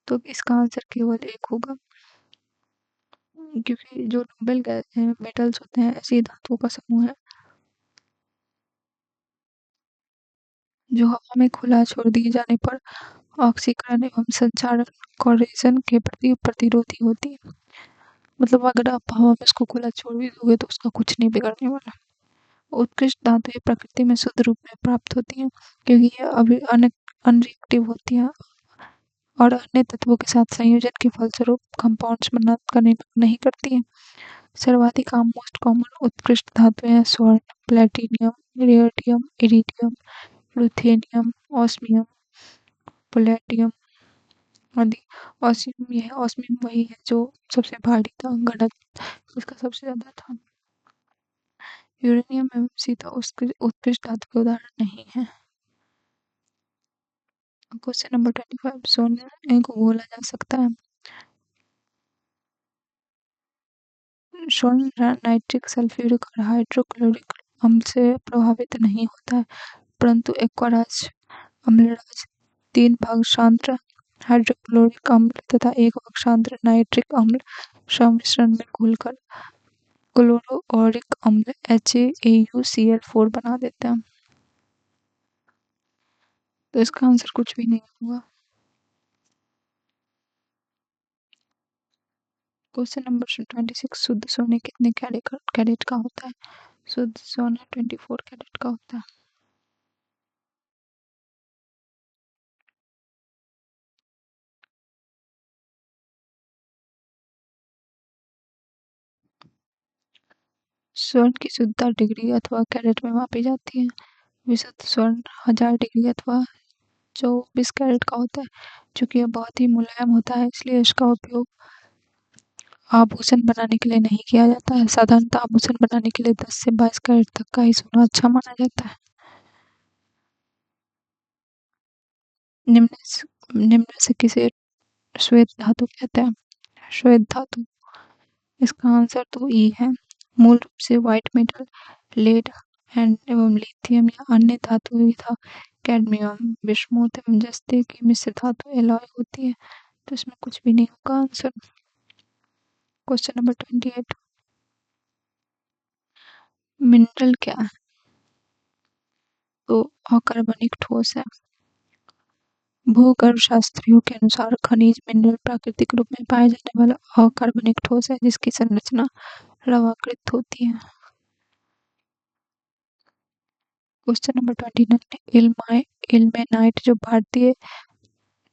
Speaker 1: तो इसका आंसर केवल एक होगा क्योंकि जो नोबेल गैस है मेटल्स होते हैं ऐसी धातुओं का समूह है जो हवा में खुला छोड़ दिए जाने पर ऑक्सीकरण एवं संचारण कोरेजन के प्रति प्रतिरोधी होती है। मतलब अगर आप हवा में उसको खुला छोड़ भी दोगे तो उसका कुछ नहीं बिगड़ने वाला। उत्कृष्ट धातुएं प्रकृति में शुद्ध रूप में प्राप्त होती हैं क्योंकि ये अभी अनरिएक्टिव होती है और अन्य तत्वों के साथ संयोजन के फलस्वरूप कंपाउंड्स बना का निर्माण नहीं करती है। सर्वाधिक आम मोस्ट कॉमन उत्कृष्ट धातुएं हैं स्वर्ण, platinum, radium, iridium, ruthenium, osmium, palladium आदि। ऑस्मियम, यह ऑस्मियम वही है जो सबसे भारी था, घनत्व इसका सबसे ज्यादा था। यूरेनियम एवं सीता उत्कृष्ट धातु के उदाहरण नहीं है। क्वेश्चन नंबर 25, सोने को घोला जा सकता है। स्वर्ण नाइट्रिक सल्फ्यूरिक और हाइड्रोक्लोरिक अम्ल से प्रभावित नहीं होता है परंतु एक्वाराज अम्लराज 3 भाग शांत हाइड्रोक्लोरिक अम्ल तथा 1 भाग शांत नाइट्रिक अम्ल सम्मिश्रण में घुलकर क्लोरोओरिक अम्ल HAAUCl4 बना देते हैं। तो इसका आंसर कुछ भी नहीं होगा। क्वेश्चन नंबर 26, शुद्ध सोने कितने कैरेट का होता है? शुद्ध सोना 24 कैरेट का होता है। स्वर्ण की शुद्धता डिग्री अथवा कैरेट में मापी जाती है। विशुद्ध स्वर्ण 1000 डिग्री अथवा 24 कैरेट का होता है। चूंकि यह बहुत ही मुलायम होता है इसलिए इसका उपयोग आभूषण बनाने के लिए नहीं किया जाता है। साधारणतः आभूषण बनाने के लिए 10 से 22 कैरेट तक का ही सोना अच्छा माना जाता है। निम्न में से किसे श्वेत धातु कहते हैं? श्वेत धातु, इसका आंसर तो ई है। मूल रूप से व्हाइट मेटल, लेड एंड एवं लिथियम या अन्य धातु भी था कैडमियम, बिस्मुथ एवं जस्ते की मिश्र धातु एलॉय होती है। तो इसमें कुछ भी नहीं होगा आंसर। Question number 28। मिनरल क्या है? तो अकार्बनिक ठोस है। भूगर्भ शास्त्रियों के अनुसार खनिज मिनरल प्राकृतिक रूप में पाए जाने वाला अकार्बनिक ठोस है जिसकी संरचना लवणीकृत होती है। Question number 29। इल्मेनाइट जो भारतीय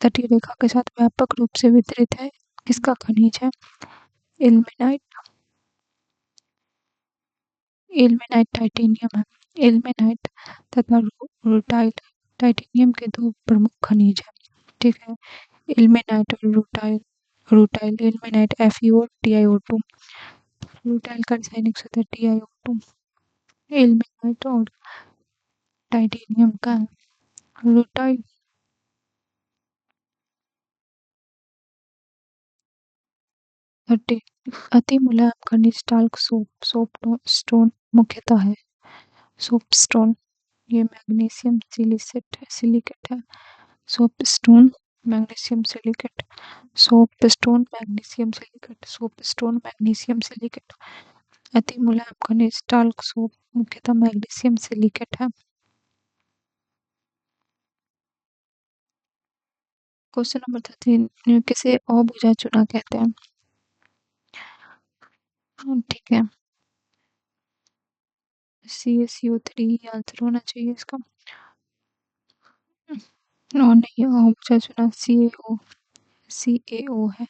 Speaker 1: तटीय रेखा के साथ व्यापक रूप से वितरित है, किसका खनिज है? इल्मेनाइट। इल्मेनाइट टाइटेनियम है। इल्मेनाइट तथा रूटाइल टाइटेनियम के दो प्रमुख खनिज हैं। ठीक है। इल्मेनाइट और rutile. Rutile ilmenite FeO TiO2। Rutile का रासायनिक सूत्र TiO2। इल्मेनाइट और टाइटेनियम का रूटाइल। 30। अति मुलायम खनिज टाल्क सोप स्टोन मुख्यतः है। सोपस्टोन ये मैग्नीशियम सिलिकेट है। Soapstone magnesium silicate. Soapstone magnesium silicate. Soapstone magnesium silicate. अति मुलायम खनिज टाल्क सोप मुख्यतः मैग्नीशियम सिलिकेट है। Question number 13। किसे अबुझा चूना कहते हैं? ठीक है। CaCO3 आंसर होना चाहिए इसका। और नहीं अबुझा चूना CaO है।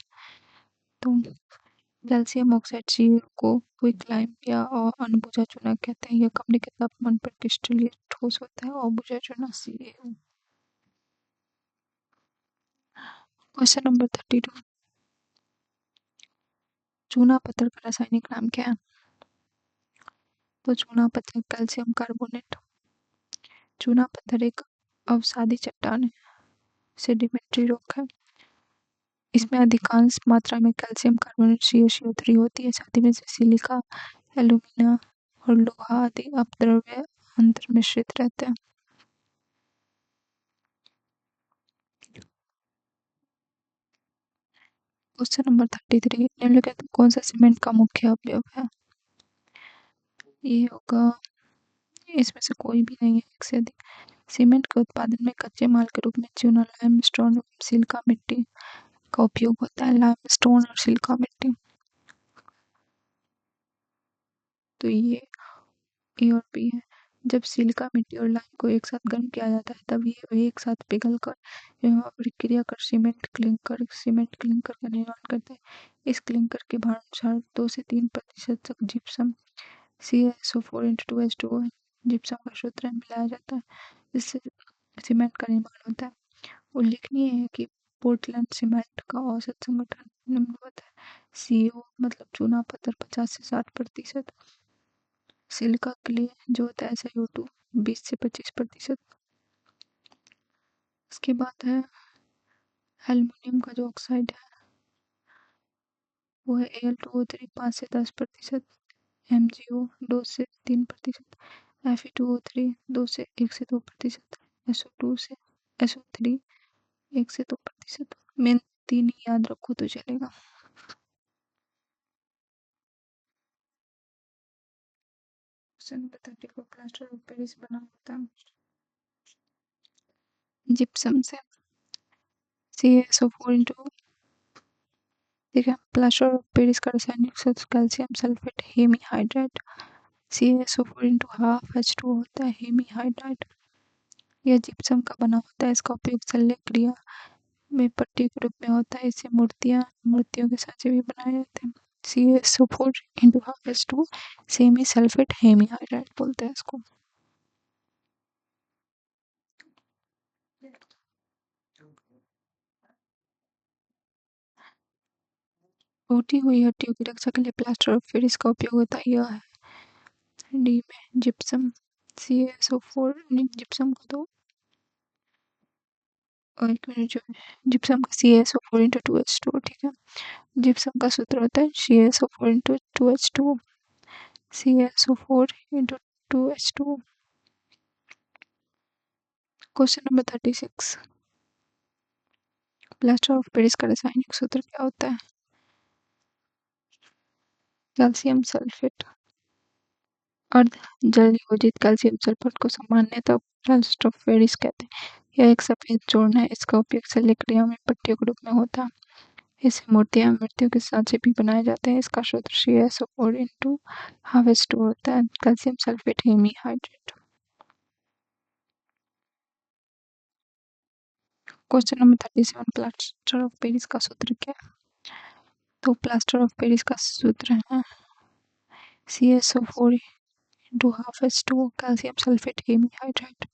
Speaker 1: तो कैल्शियम ऑक्साइड Ca को क्विकलाइम या अनबुझा चूना कहते हैं। यह कमरे के तापमान पर क्रिस्टलीय ठोस होता है। अबुझा चूना CaO। Question number 32। चूना पत्थर का रासायनिक नाम क्या है? तो चूना पत्थर कैल्शियम कार्बोनेट। चूना पत्थर एक अवसादी चट्टान है। सेडिमेंट्री रॉक है। इसमें अधिकांश मात्रा में कैल्शियम कार्बोनेट CaCO3 होती है। साथ ही में इसमें सिलिका, एल्यूमिना और लोहा आदि अपद्रव्य अंतर्मिश्रित रहते हैं। Question number 33। निम्नलिखित में कौन सा सीमेंट का मुख्य उपयोग है? ये होगा इसमें से कोई भी नहीं है। एक से अधिक। सीमेंट के उत्पादन में कच्चे माल के रूप में चूना, लाइमस्टोन, सिलिका मिट्टी का उपयोग होता है। लाइमस्टोन और सिलिका मिट्टी। तो ये ए और बी है। जब सिलिका मिट्टी और लाइम को एक साथ गर्म किया जाता है तब ये एक साथ पिघलकर एवं प्रक्रिया कर सीमेंट क्लिंकर का निर्माण करते हैं। इस क्लिंकर के भार अनुसार 2 से 3% तक जिप्सम CaSO4 × 2H2O जिप्सम का सूत्र मिलाया जाता है जिससे सीमेंट का निर्माण होता है। उल्लेखनीय है कि पोर्टलैंड सीमेंट का औसत संगठन निम्नवत है। CO मतलब चूना पत्थर 50 से 60%। सिलिका के लिए जो होता है SiO2 20 से 25%। इसके बाद है एल्युमिनियम का जो ऑक्साइड है वो है Al2O3 5 से 10%। MgO 2 से 3%। Fe2O3 2 से 1 से 2%। SO3 1 से 2%। मेन तीन ही याद रखो तो चलेगा। क्वेश्चन नंबर 30 को प्लास्टर ऑफ पेरिस बना होता है जिप्सम से। CaSO4 into. ठीक है। प्लास्टर ऑफ पेरिस का रासायनिक सूत्र calcium sulphate Hemy hydride. CaSO4 × 12H2 होता है हेमी हाइड्राइड। यह जिप्सम का बना होता है। इसका उपयोग शल्य क्रिया में पट्टी के रूप में होता है। इससे मूर्तियों के सांचे भी बनाए जाते हैं। CaSO4 × 12H2 semi sulphate Hemy hydride बोलते हैं इसको। टूटी हुई हड्डियों की रक्षा के लिए प्लास्टर ऑफ पेरिस का उपयोग होता है। यह है डी में जिप्सम। CaSO4 जिप्सम को तो और एक मिनट जो जिप्सम का CaSO4 × 2H2। ठीक है। जिप्सम का सूत्र होता है CaSO4 × 2H2। CaSO4 × 2H2। Question number 36, plaster of Paris का रासायनिक सूत्र क्या होता है? Calcium sulphate. अर्ध जल योजित कैल्शियम सल्फेट को सामान्यतः प्लास्टर ऑफ पेरिस कहते हैं। यह एक सफेद चूर्ण है। इसका उपयोग शल्य क्रिया में पट्टियों के रूप में होता है। इससे मूर्तियां मृत्यु के सांचे भी बनाए जाते हैं। इसका सूत्र CaSO4 into half H two होता है। Calcium sulphate hemihydrate. Question number 37, plaster of Paris का सूत्र क्या है? तो प्लास्टर ऑफ पेरिस का सूत्र है CaSO4 into half H two, calcium sulphate hemihydrate.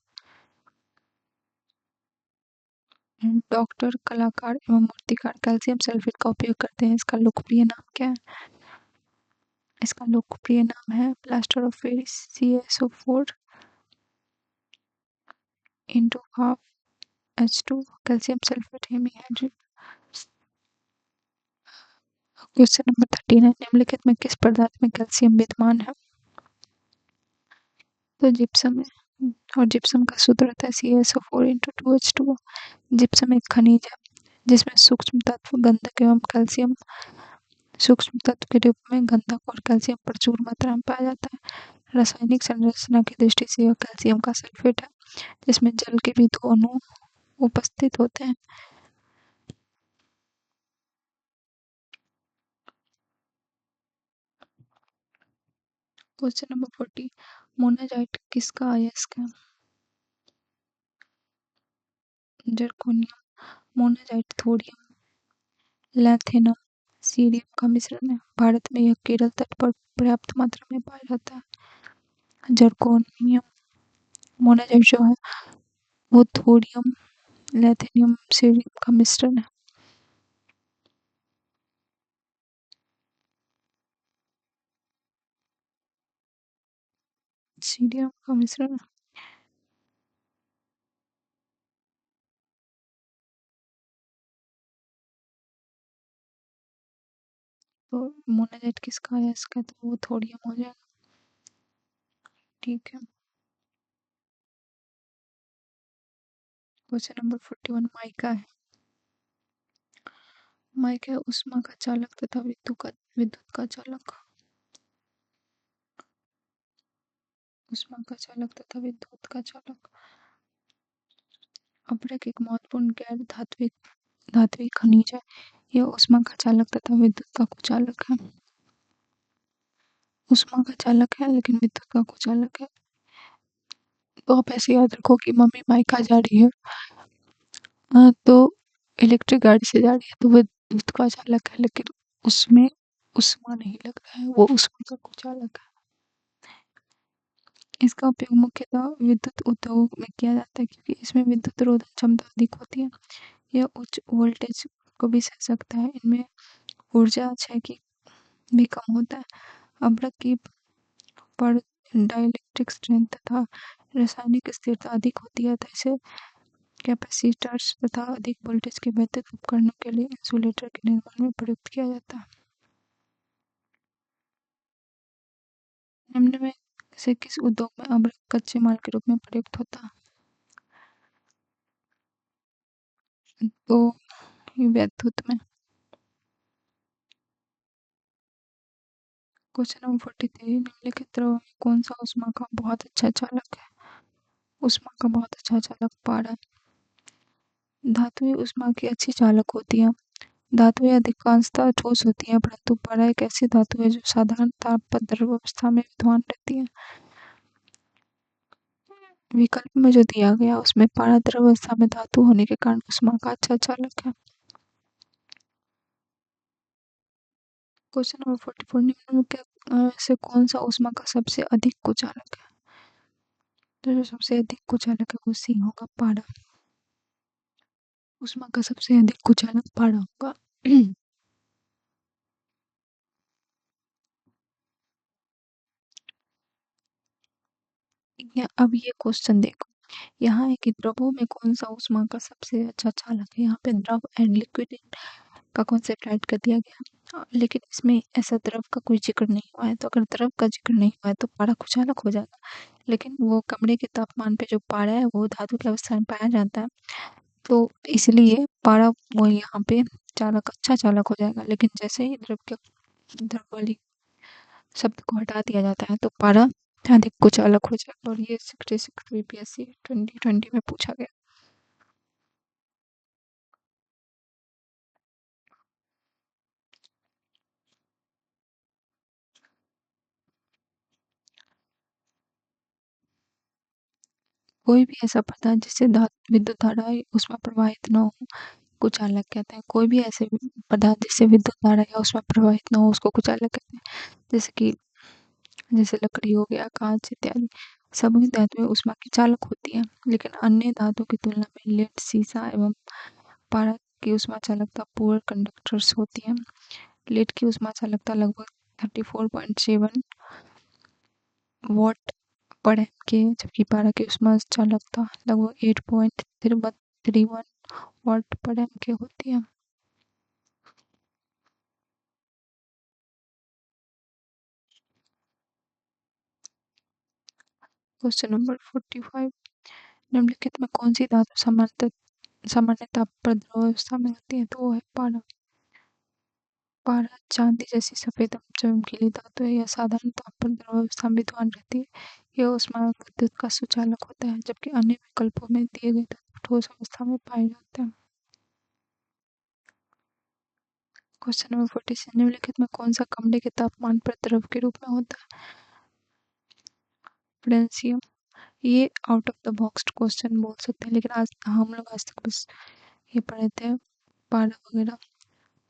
Speaker 1: Doctor, कलाकार एवं मूर्तिकार कैल्शियम सल्फेट का उपयोग करते हैं। इसका लोकप्रिय नाम क्या है? इसका लोकप्रिय नाम है plaster of Paris. CaSO4 into half H2, calcium sulphate hemihydrate. Question number 39, निम्नलिखित में किस पदार्थ में कैल्शियम विद्यमान है? तो जिप्सम है। और जिप्सम का सूत्र होता है CaSO4 इंटू 2H2। जिप्सम एक खनिज है जिसमें सूक्ष्म तत्व गंधक एवं कैल्शियम, सूक्ष्म तत्व के रूप में गंधक और कैल्शियम प्रचुर मात्रा में पाया जाता है। रासायनिक संरचना की दृष्टि से यह कैल्शियम का सल्फेट है जिसमें जल के भी दो अणु उपस्थित होते हैं। क्वेश्चन नंबर 40, मोनाजाइट किसका अयस्क है? जर्कोनियम। मोनाजाइट थोडियम, लैंथेनम, सीरियम का मिश्रण है। भारत में यह केरल तट पर पर्याप्त मात्रा में पाया जाता है। जर्कोनियम मोनाजाइट जो है वो थोडियम, लैंथेनियम, सीरियम का मिश्रण है। सीरियम का मिश्रण है। तो मोनाजाइट किसका अयस्क है? तो वो थोडियम हो जाएगा। ठीक है। क्वेश्चन नंबर 41, माइका है। माइका ऊष्मा का चालक तथा विद्युत का चालक। ऊष्मा का चालक तथा विद्युत का चालक। अभ्रक एक महत्वपूर्ण गैर धात्विक खनिज है। यह ऊष्मा का चालक तथा विद्युत का कुचालक है। ऊष्मा का चालक है लेकिन विद्युत का कुचालक है। तो आप ऐसे याद रखो कि मम्मी माइका जा रही है, तो इलेक्ट्रिक गाड़ी से जा रही है तो विद्युत का चालक है, लेकिन उसमें ऊष्मा नहीं लग रहा है, वो ऊष्मा का कुचालक है। इसका उपयोग मुख्यतः विद्युत उद्योग में किया जाता है क्योंकि इसमें विद्युत रोधन क्षमता अधिक होती है। यह उच्च वोल्टेज को भी सह सकता है। इनमें ऊर्जा क्षय की भी कम होता है। अभ्रक की पर डाइलेक्ट्रिक स्ट्रेंथ तथा रासायनिक स्थिरता अधिक होती है, तो इसे कैपेसिटर्स तथा अधिक वोल्टेज के वैद्युत उपकरणों के लिए इंसुलेटर के निर्माण में प्रयुक्त किया जाता है। निम्न में से किस उद्योग में अभ्रक कच्चे माल के रूप में प्रयुक्त होता है? तो विद्युत में। क्वेश्चन नंबर 43, निम्नलिखित द्रव में कौन सा ऊष्मा का बहुत अच्छा चालक है? ऊष्मा का बहुत अच्छा चालक पारा। धातुएं ऊष्मा की अच्छी चालक होती हैं। धातुएं अधिकांशतः ठोस होती हैं, परंतु पारा एक ऐसी धातु है जो साधारण ताप पर द्रव अवस्था में विद्यमान रहती है। विकल्प में जो दिया गया उसमें पारा द्रव अवस्था में धातु होने के कारण ऊष्मा का अच्छा चालक है। क्वेश्चन नंबर 44, निम्न में से कौन सा ऊष्मा का सबसे अधिक कुचालक है? तो जो सबसे अधिक कुचालक है वो सी होगा, पारा। ऊष्मा का सबसे अधिक कुचालक पारा होगा। अब ये क्वेश्चन देखो, यहाँ है कि द्रवों में कौन सा ऊष्मा का सबसे अच्छा चालक है। यहाँ पे द्रव एंड लिक्विड का कॉन्सेप्ट ऐड कर दिया गया। लेकिन इसमें ऐसा द्रव का कोई ज़िक्र नहीं हुआ है, तो अगर द्रव का ज़िक्र नहीं हुआ है तो पारा कुचालक हो जाएगा। लेकिन वो कमरे के तापमान पे जो पारा है वो धातु की अवस्था में पाया जाता है, तो इसलिए पारा वो यहाँ पे चालक अच्छा चालक हो जाएगा। लेकिन जैसे ही द्रव वाली शब्द को हटा दिया जाता है तो पारा अधिक कुचालक हो जाएगा। और ये 66 बीपीएससी 2020 में पूछा गया। कोई भी ऐसा पदार्थ जिससे विद्युत धारा उसमें प्रवाहित न हो, कुचालक कहते हैं। कोई भी ऐसे पदार्थ जिससे विद्युत धारा या उसमें प्रवाहित न हो उसको कुचालक कहते हैं। जैसे कि जैसे लकड़ी हो गया, कांच इत्यादि। सभी धातुएं ऊष्मा की चालक होती हैं, लेकिन अन्य धातुओं की तुलना में लेड, सीसा एवं पारा की ऊष्मा चालकता पुअर कंडक्टर्स होती है। लेड की ऊष्मा चालकता लगभग 34.7 वॉट पर एम के, जबकि पारा की ऊष्मा चालकता लगभग 8.31 वॉट पर एम के होती है। Question number 45। निम्नलिखित में कौन सी धातु सामान्य ताप पर द्रव अवस्था में होती है? तो वो है पारा। पारा चांदी जैसी सफेद एवं चमकीली धातु है। यह साधारण ताप पर द्रव अवस्था में विद्यमान रहती है। यह ऊष्मा एवं विद्युत का सुचालक होता है, जबकि अन्य विकल्पों में दिए गए तत्व ठोस अवस्था में पाए जाते हैं। Question number 46। निम्नलिखित में कौन सा कमरे के तापमान पर द्रव के रूप में होता है? पोटेशियम। ये out of the box question बोल सकते हैं, लेकिन आज हम लोग आज तक बस ये पढ़े थे पारा वगैरह,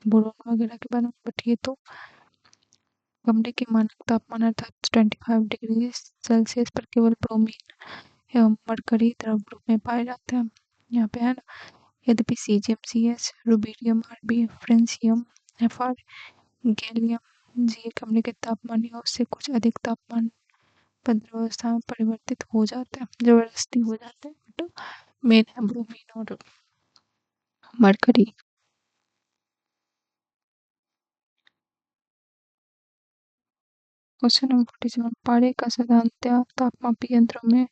Speaker 1: बोरोन वगैरह के बारे में। बट ये तो कमरे के मानक तापमान अर्थात 25 डिग्री सेल्सियस पर केवल ब्रोमीन एवं मरकरी द्रव रूप में पाए जाते हैं। यहाँ पे है ना। यद्यपि caesium, CH, rubidium, RB, francium, FR, gallium जी कमरे के तापमान या उससे कुछ अधिक तापमान पर द्रव अवस्था में परिवर्तित हो जाते हैं, जबरदस्ती हो जाते हैं। तो मेन है ब्रोमीन और मरकरी। Question number 47। पारे का साधारणतया तापमापी यंत्रों में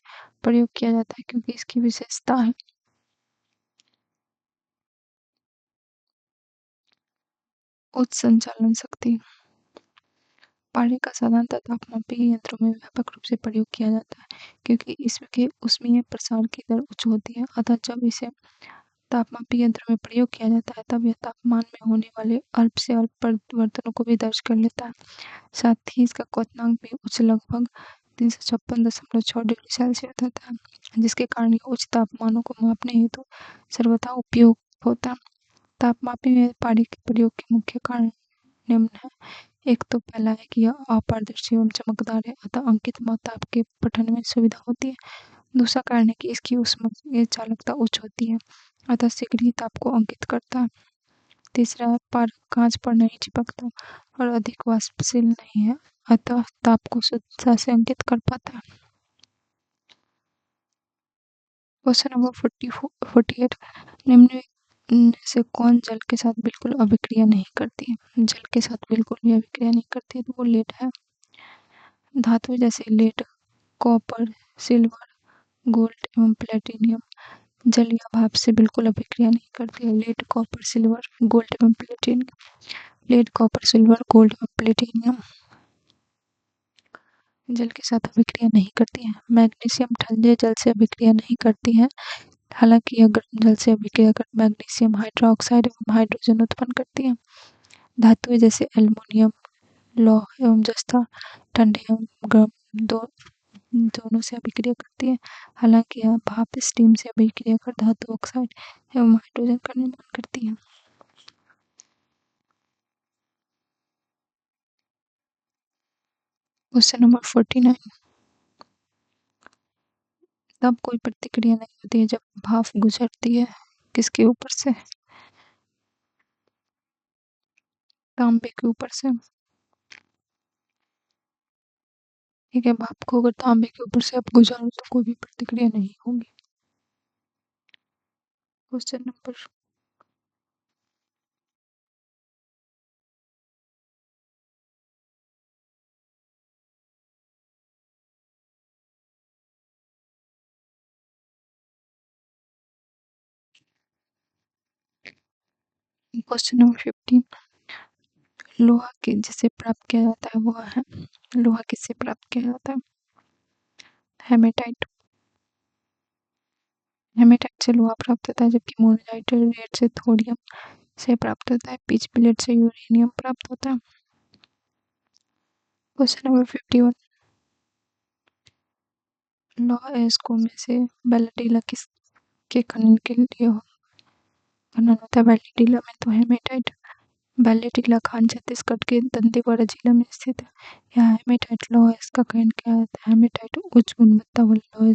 Speaker 1: प्रयोग किया जाता है क्योंकि इसकी विशेषता है उच्च संचालन शक्ति। पारे का साधारणतः तापमापी यंत्रों में व्यापक रूप से प्रयोग किया जाता है क्योंकि इसके ऊष्मीय प्रसार की दर उच्च होती है। अतः जब इसे तापमापी यंत्र में प्रयोग किया जाता है तब यह तापमान में होने वाले अल्प से अल्प परिवर्तनों को भी दर्ज कर लेता है। साथ ही इसका क्वथनांक भी उच्च लगभग 356.6 डिग्री सेल्सियस होता है, जिसके कारण यह उच्च तापमानों को मापने हेतु सर्वथा उपयोग होता है। तापमापी में पारे के प्रयोग के मुख्य कारण निम्न है। एक तो पहला है कि यह अपारदर्शी एवं चमकदार है, अतः अंकित ताप के पठन में सुविधा होती है। दूसरा कारण है कि इसकी ऊष्मीय चालकता उच्च होती है, अतः शीघ्र ही ताप को अंकित करता है। तीसरा है पारक कांच पर नहीं चिपकता और अधिक वाष्पशील नहीं है, अतः ताप को शुद्धता से अंकित कर पाता है। Question number 48। निम्न में से कौन जल के साथ बिल्कुल अभिक्रिया नहीं करती है? जल के साथ बिल्कुल भी अभिक्रिया नहीं करती है, तो वो लेड है। धातु जैसे लेड, कॉपर, सिल्वर, गोल्ड एवं प्लेटिनियम जल या भाप से बिल्कुल अभिक्रिया नहीं करती है। लेड, कॉपर, सिल्वर, गोल्ड एवं platinum. Lead, copper, silver, gold एवं प्लेटिनियम जल के साथ अभिक्रिया नहीं करती है। मैग्नीशियम ठंडे जल से अभिक्रिया नहीं करती है, हालांकि यह गर्म जल से अभिक्रिया कर मैग्नीशियम हाइड्रोक्साइड एवं हाइड्रोजन उत्पन्न करती है। धातुएं जैसे एल्युमिनियम, लौह एवं जस्ता ठंडे एवं गर्म दोनों से अभिक्रिया करती है, हालांकि यह भाप स्टीम से अभिक्रिया कर धातु ऑक्साइड एवं हाइड्रोजन का निर्माण करती है। Question number 49। तब कोई प्रतिक्रिया नहीं होती है जब भाप गुजरती है किसके ऊपर से? तांबे के ऊपर से। ठीक है, भाप को अगर तांबे के ऊपर से आप गुजारो तो कोई भी प्रतिक्रिया नहीं होगी। Question number question number 50। लोहा के जिसे प्राप्त किया जाता है वो है, लोहा किससे प्राप्त किया जाता है? हेमेटाइट। हेमेटाइट से लोहा प्राप्त होता है, जबकि मोनाजाइट रेड से थोरियम से प्राप्त होता है। पिच बिलेट से यूरेनियम प्राप्त होता है। Question number 51। लॉ एस्को में से बैलेडिला किसके खनन के लिए खनन होता है? बैलेडिला में तो हेमेटाइट। बैलेडिला खान छत्तीसगढ़ के दंतेवाड़ा जिला में स्थित है। यहाँ हेमेटाइट लौह का खनन किया जाता है। हेमेटाइट उच्च गुणवत्ता वाला लौह है।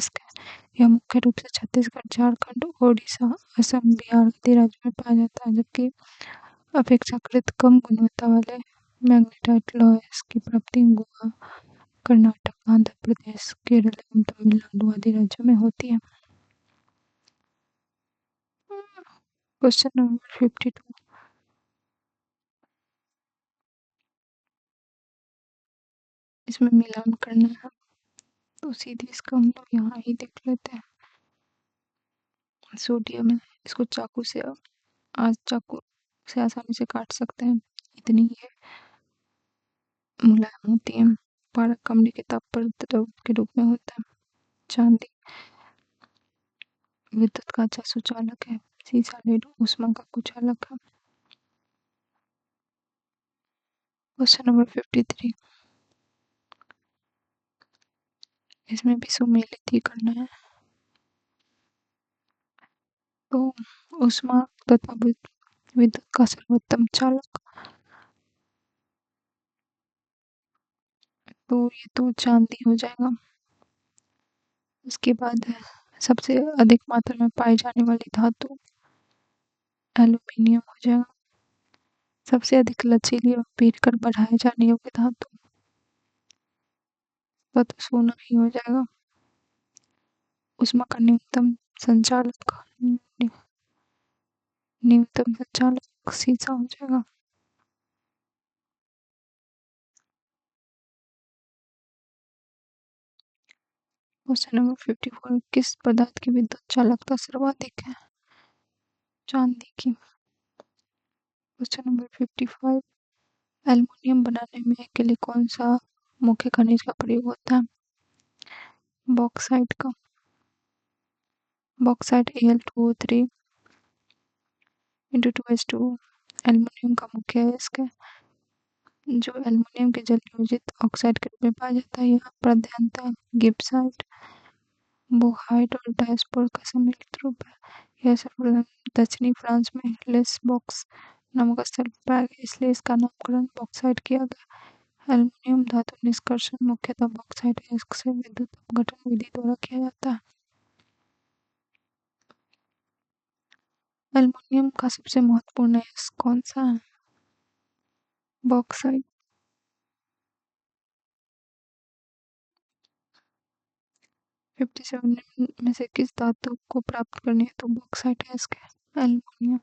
Speaker 1: यह मुख्य रूप से छत्तीसगढ़, झारखंड, ओडिशा, असम, बिहार आदि राज्यों में पाया जाता है, जबकि अपेक्षाकृत कम गुणवत्ता वाले मैग्नेटाइट लौह की प्राप्ति गोवा, कर्नाटक, आंध्र प्रदेश, केरल एवं तमिलनाडु आदि राज्यों में होती है। Question number 52। इसमें मिलान करना है, तो सीधे इसका हम लोग यहाँ ही देख लेते हैं। सोडियम है, इसको चाकू से आज चाकू से आसानी से काट सकते हैं, इतनी ये मुलायम होती है। पारक कमरे के ताप पर द्रव के रूप में होता है। चांदी विद्युत का अच्छा सुचालक है। सीसा लेड ऊष्मा का कुचालक है। Question number 53। इसमें भी सुमेलित ही करना है, तो ऊष्मा तथा विद्युत का सर्वोत्तम चालक, तो ये तो चांदी हो जाएगा। उसके बाद सबसे अधिक मात्रा में पाई जाने वाली धातु एल्यूमिनियम हो जाएगा। सबसे अधिक लचीली और पीट कर बढ़ाए जाने योग्य धातु का तो सोना ही हो जाएगा। ऊष्मा का न्यूनतम संचालक सीसा हो जाएगा। Question number 54। किस पदार्थ की विद्युत चालकता सर्वाधिक है? चांदी की। Question number 55। एल्युमिनियम बनाने में के लिए कौन सा मुख्य खनिज का प्रयोग होता है? बॉक्साइट का। Bauxite Al2O3 into 2s2 aluminium का मुख्य है। इसके जो एल्युमिनियम के जल योजित ऑक्साइड के रूप में पाया जाता है, यह प्रधानतः गिब्साइट, बोहाइट और डायस्पोर का सम्मिलित रूप है। यह सर्वप्रथम दक्षिणी फ्रांस में लेसबॉक्स नामक स्थल पर पाया गया, इसलिए इसका नामकरण बॉक्साइट किया गया। एल्युमिनियम धातु निष्कर्षण मुख्यतः बॉक्साइट से विद्युत अपघटन विधि द्वारा किया जाता है। एल्युमिनियम का सबसे महत्वपूर्ण अयस्क कौन सा है? बॉक्साइट। 57 में से किस धातु को प्राप्त करने हेतु बॉक्साइट अयस्क है? एल्युमिनियम।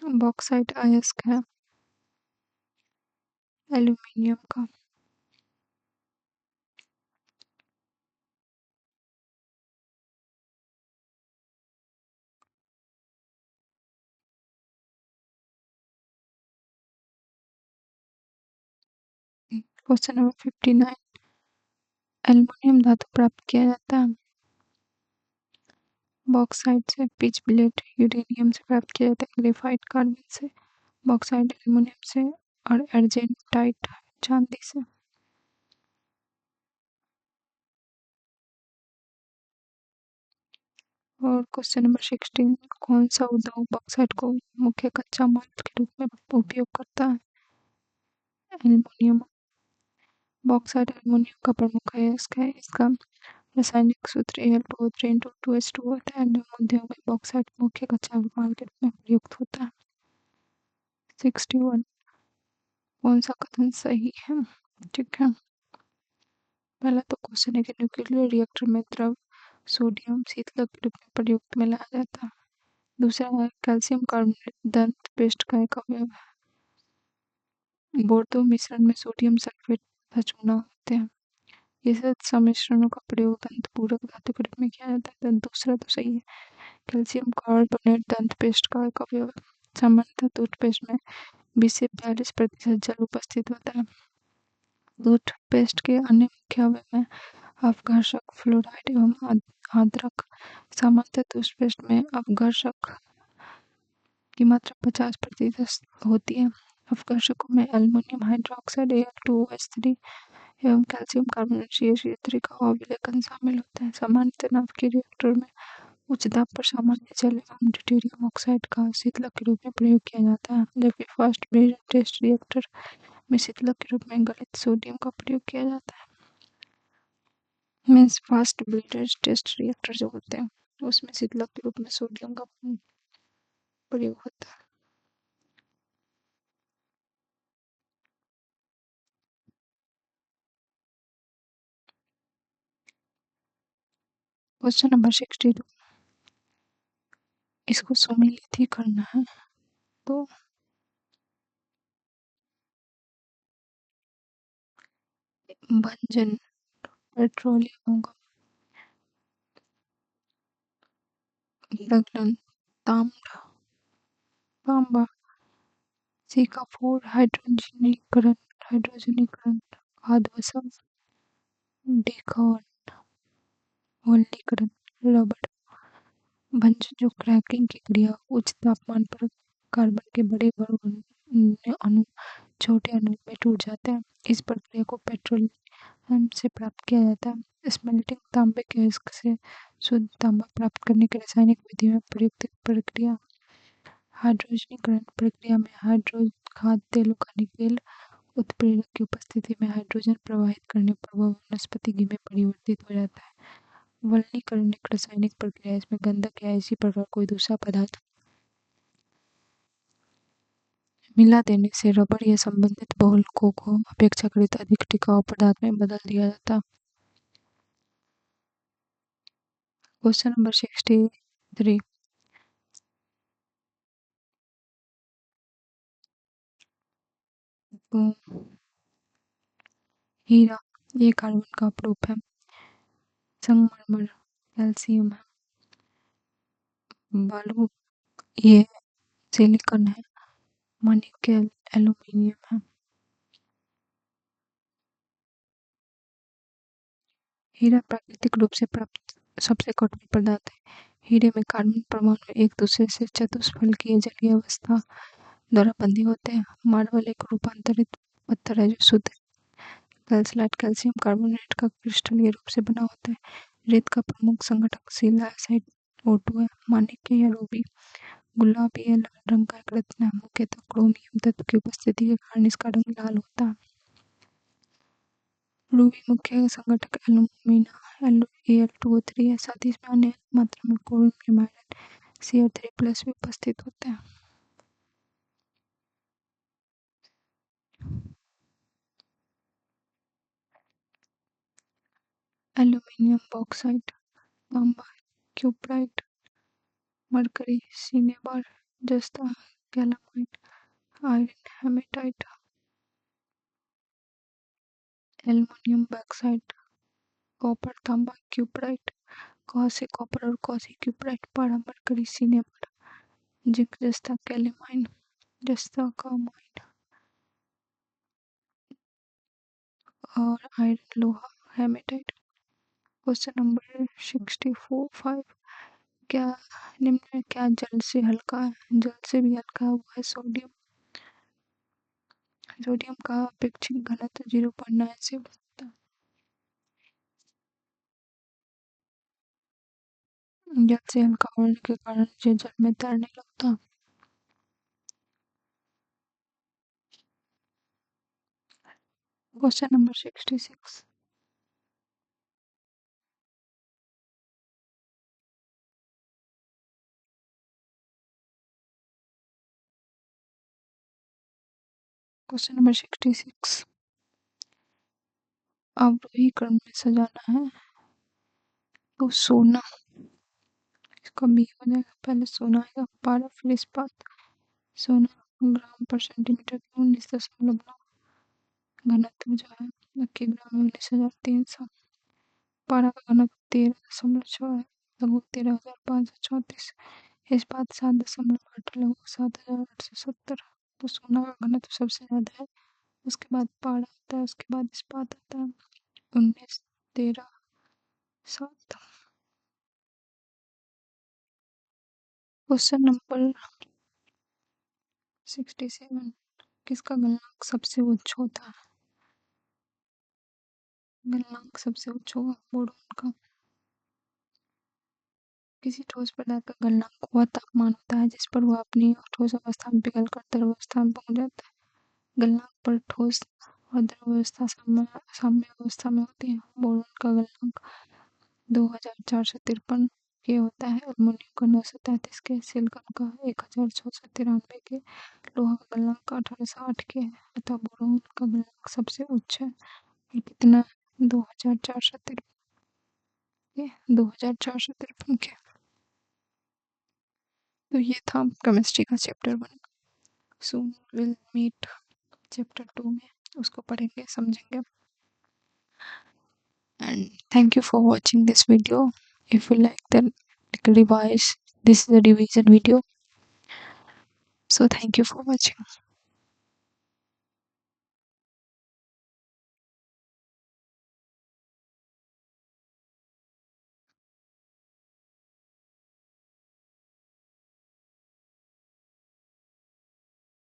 Speaker 1: बॉक्साइट अयस्क है एल्युमिनियम का। Question number 59। एल्युमिनियम धातु प्राप्त किया जाता है बॉक्साइट से। पिच बिलेट यूरेनियम से प्राप्त किया जाता है। ग्रेफाइट कार्बन से। बॉक्साइट एल्युमिनियम से। और अर्जेंटाइट चांदी से। और क्वेश्चन नंबर 16। कौन सा उद्योग बॉक्साइट को मुख्य कच्चा माल के रूप में उपयोग करता है? एल्युमिनियम। बॉक्साइट एल्युमिनियम का प्रमुख अयस्क है। इसका रासायनिक सूत्र Al2O3 होता है। एल्युमिनियम उद्योग में बॉक्साइट मुख्य कच्चा माल के रूप में प्रयुक्त होता है। 61। कौन सा कथन सही है? ठीक है। पहला तो क्वेश्चन है कि न्यूक्लियर रिएक्टर में द्रव सोडियम शीतलक के रूप में प्रयुक्त में लाया जाता है। दूसरा है कैल्शियम कार्बोनेट दंत पेस्ट का एक अवयव है। बोर्डो मिश्रण में सोडियम सल्फेट तथा चूना होते हैं। ये सब सम्मिश्रणों का प्रयोग दंत पूरक धातु के रूप में किया जाता है। तो दूसरा तो सही है कैल्शियम कार्बोनेट दंत पेस्ट का एक अवयव है। सामान्यतः टूथपेस्ट में 20 से 42% जल उपस्थित होता है। टूथपेस्ट के अन्य मुख्य अवयव हैं अपघर्षक, फ्लोराइड एवं आद्रक। सामान्यतः टूथपेस्ट में अपघर्षक की मात्रा 50% होती है। अपघर्षकों में एल्युमिनियम हाइड्रोक्साइड Al2O3 एवं कैल्शियम कार्बोनेट CaCO3 का अभिलेखन शामिल होता है। सामान्यतः नाभिकीय रिएक्टर में उच्च दाब पर सामान्य जल एवं ड्यूटेरियम ऑक्साइड का शीतलक के रूप में प्रयोग किया जाता है, जबकि फास्ट ब्रेड टेस्ट रिएक्टर में शीतलक के रूप में गलित सोडियम का प्रयोग किया जाता है। Means fast breed test reactor जो होते हैं उसमें शीतलक के रूप में सोडियम का प्रयोग होता है। क्वेश्चन नंबर 62, इसको सुमेलित ही करना है तो भंजन पेट्रोलियम होगा। प्रगलन ताम्र तांबा C4 हाइड्रोजनीकरण आद्वसव डीकॉन वल्लीकरण रबड़। भंजन जो क्रैकिंग की क्रिया उच्च तापमान पर कार्बन के बड़े अणु छोटे अणु में टूट जाते हैं। इस प्रक्रिया को पेट्रोलियम से प्राप्त किया जाता है। स्मेल्टिंग तांबे के अयस्क से शुद्ध तांबा प्राप्त करने की रासायनिक विधि में प्रयुक्त प्रक्रिया। हाइड्रोजनीकरण प्रक्रिया में हाइड्रो खाद्य तेलों का निकेल उत्प्रेरक की उपस्थिति में हाइड्रोजन प्रवाहित करने पर वह वनस्पति घी में परिवर्तित हो जाता है। वल्लीकरण एक रासायनिक प्रक्रिया है, इसमें गंधक या इसी प्रकार कोई दूसरा पदार्थ मिला देने से रबर या संबंधित बहुलकों को अपेक्षाकृत अधिक टिकाऊ पदार्थ में बदल दिया जाता है। क्वेश्चन नंबर 63, तो हीरा ये कार्बन का अपरूप है। संगमरमर कैल्शियम है। बालू ये सिलिकॉन है। मणिकैल एल्यूमिनियम है। हीरा प्राकृतिक रूप से प्राप्त सबसे कठोर पदार्थ है। हीरे में कार्बन परमाणु एक दूसरे से चतुष्फलकीय जलीय अवस्था द्वारा बंधे होते हैं। मार्बल एक रूपांतरित पत्थर है जो शुद्ध कैल्साइट कैल्शियम कार्बोनेट का क्रिस्टलीय रूप से बना होता है। रेत का प्रमुख संघटक सिलासाइट O2 है। माणिक्य या रूबी गुलाबी या लाल रंग का एक रत्न है। मुख्यतः क्रोमियम तत्व की उपस्थिति के कारण इसका रंग लाल होता है। रूबी मुख्य संघटक एल्यूमिना Al2O3 है, साथ ही इसमें अन्य मात्रा में क्रोमियम आयरन Cr3+ भी उपस्थित होते हैं। एल्यूमिनियम बॉक्साइट, तांबा क्यूप्राइट, मरकरी सिनेबार, जस्ता calamite, iron haematite, aluminium bauxite, copper तांबा क्यूप्राइट, कॉसे कॉपर और कॉसे क्यूप्राइट, पारा मरकरी सिनेबार, जिंक जस्ता कैलेमाइन, जस्ता का माइन और आयरन लोहा हेमेटाइट। क्वेश्चन नंबर 64 क्या निम्न में क्या जल से हल्का है? जल से भी हल्का हुआ है सोडियम। सोडियम का अपेक्षित घनत्व 0.9 से होता है। जल से हल्का होने के कारण ये जल में तैरने लगता। क्वेश्चन नंबर 66, क्वेश्चन नंबर 66, अवरोही क्रम में सजाना है तो सोना, इसका बी हो जाएगा। पहले सोना आएगा, पारा फिर इस्पात। सोना ग्राम पर सेंटीमीटर 19.9, घनत्व जो है कि ग्राम में 19,300। पारा का घनत्व 13.6 है। लघु 13,534, इस्पात 7.8, लघु 7,870। तो सोना का घनत्व सबसे ज़्यादा है, उसके बाद पाड़ा आता है, उसके बाद इस्पात आता है। 19, 13, 7। क्वेश्चन नंबर 67, किसका गलनांक सबसे उच्च होता है? गलनांक सबसे उच्च होगा बोरॉन का। किसी ठोस पदार्थ का गलनांक वह तापमान होता है जिस पर वह अपनी ठोस अवस्था में पिघलकर द्रव अवस्था में पहुंच जाता है। गलनांक पर ठोस और द्रव अवस्था साम्य अवस्था में होती है। बोरॉन का गलनांक 2,453 के होता है, एल्युमिनियम का 933 के, सिलिकॉन का 1,693 के, लोहा का गलनांक 1808 के है। अतः बोरॉन का गलनांक सबसे उच्च है। ये कितना? 2,453 के, 2,453 के। तो ये था केमिस्ट्री का chapter 1। Soon will meet chapter 2 में, उसको पढ़ेंगे, समझेंगे। And thank you for watching this video. If you like the revise, this is a revision video. So thank you for watching.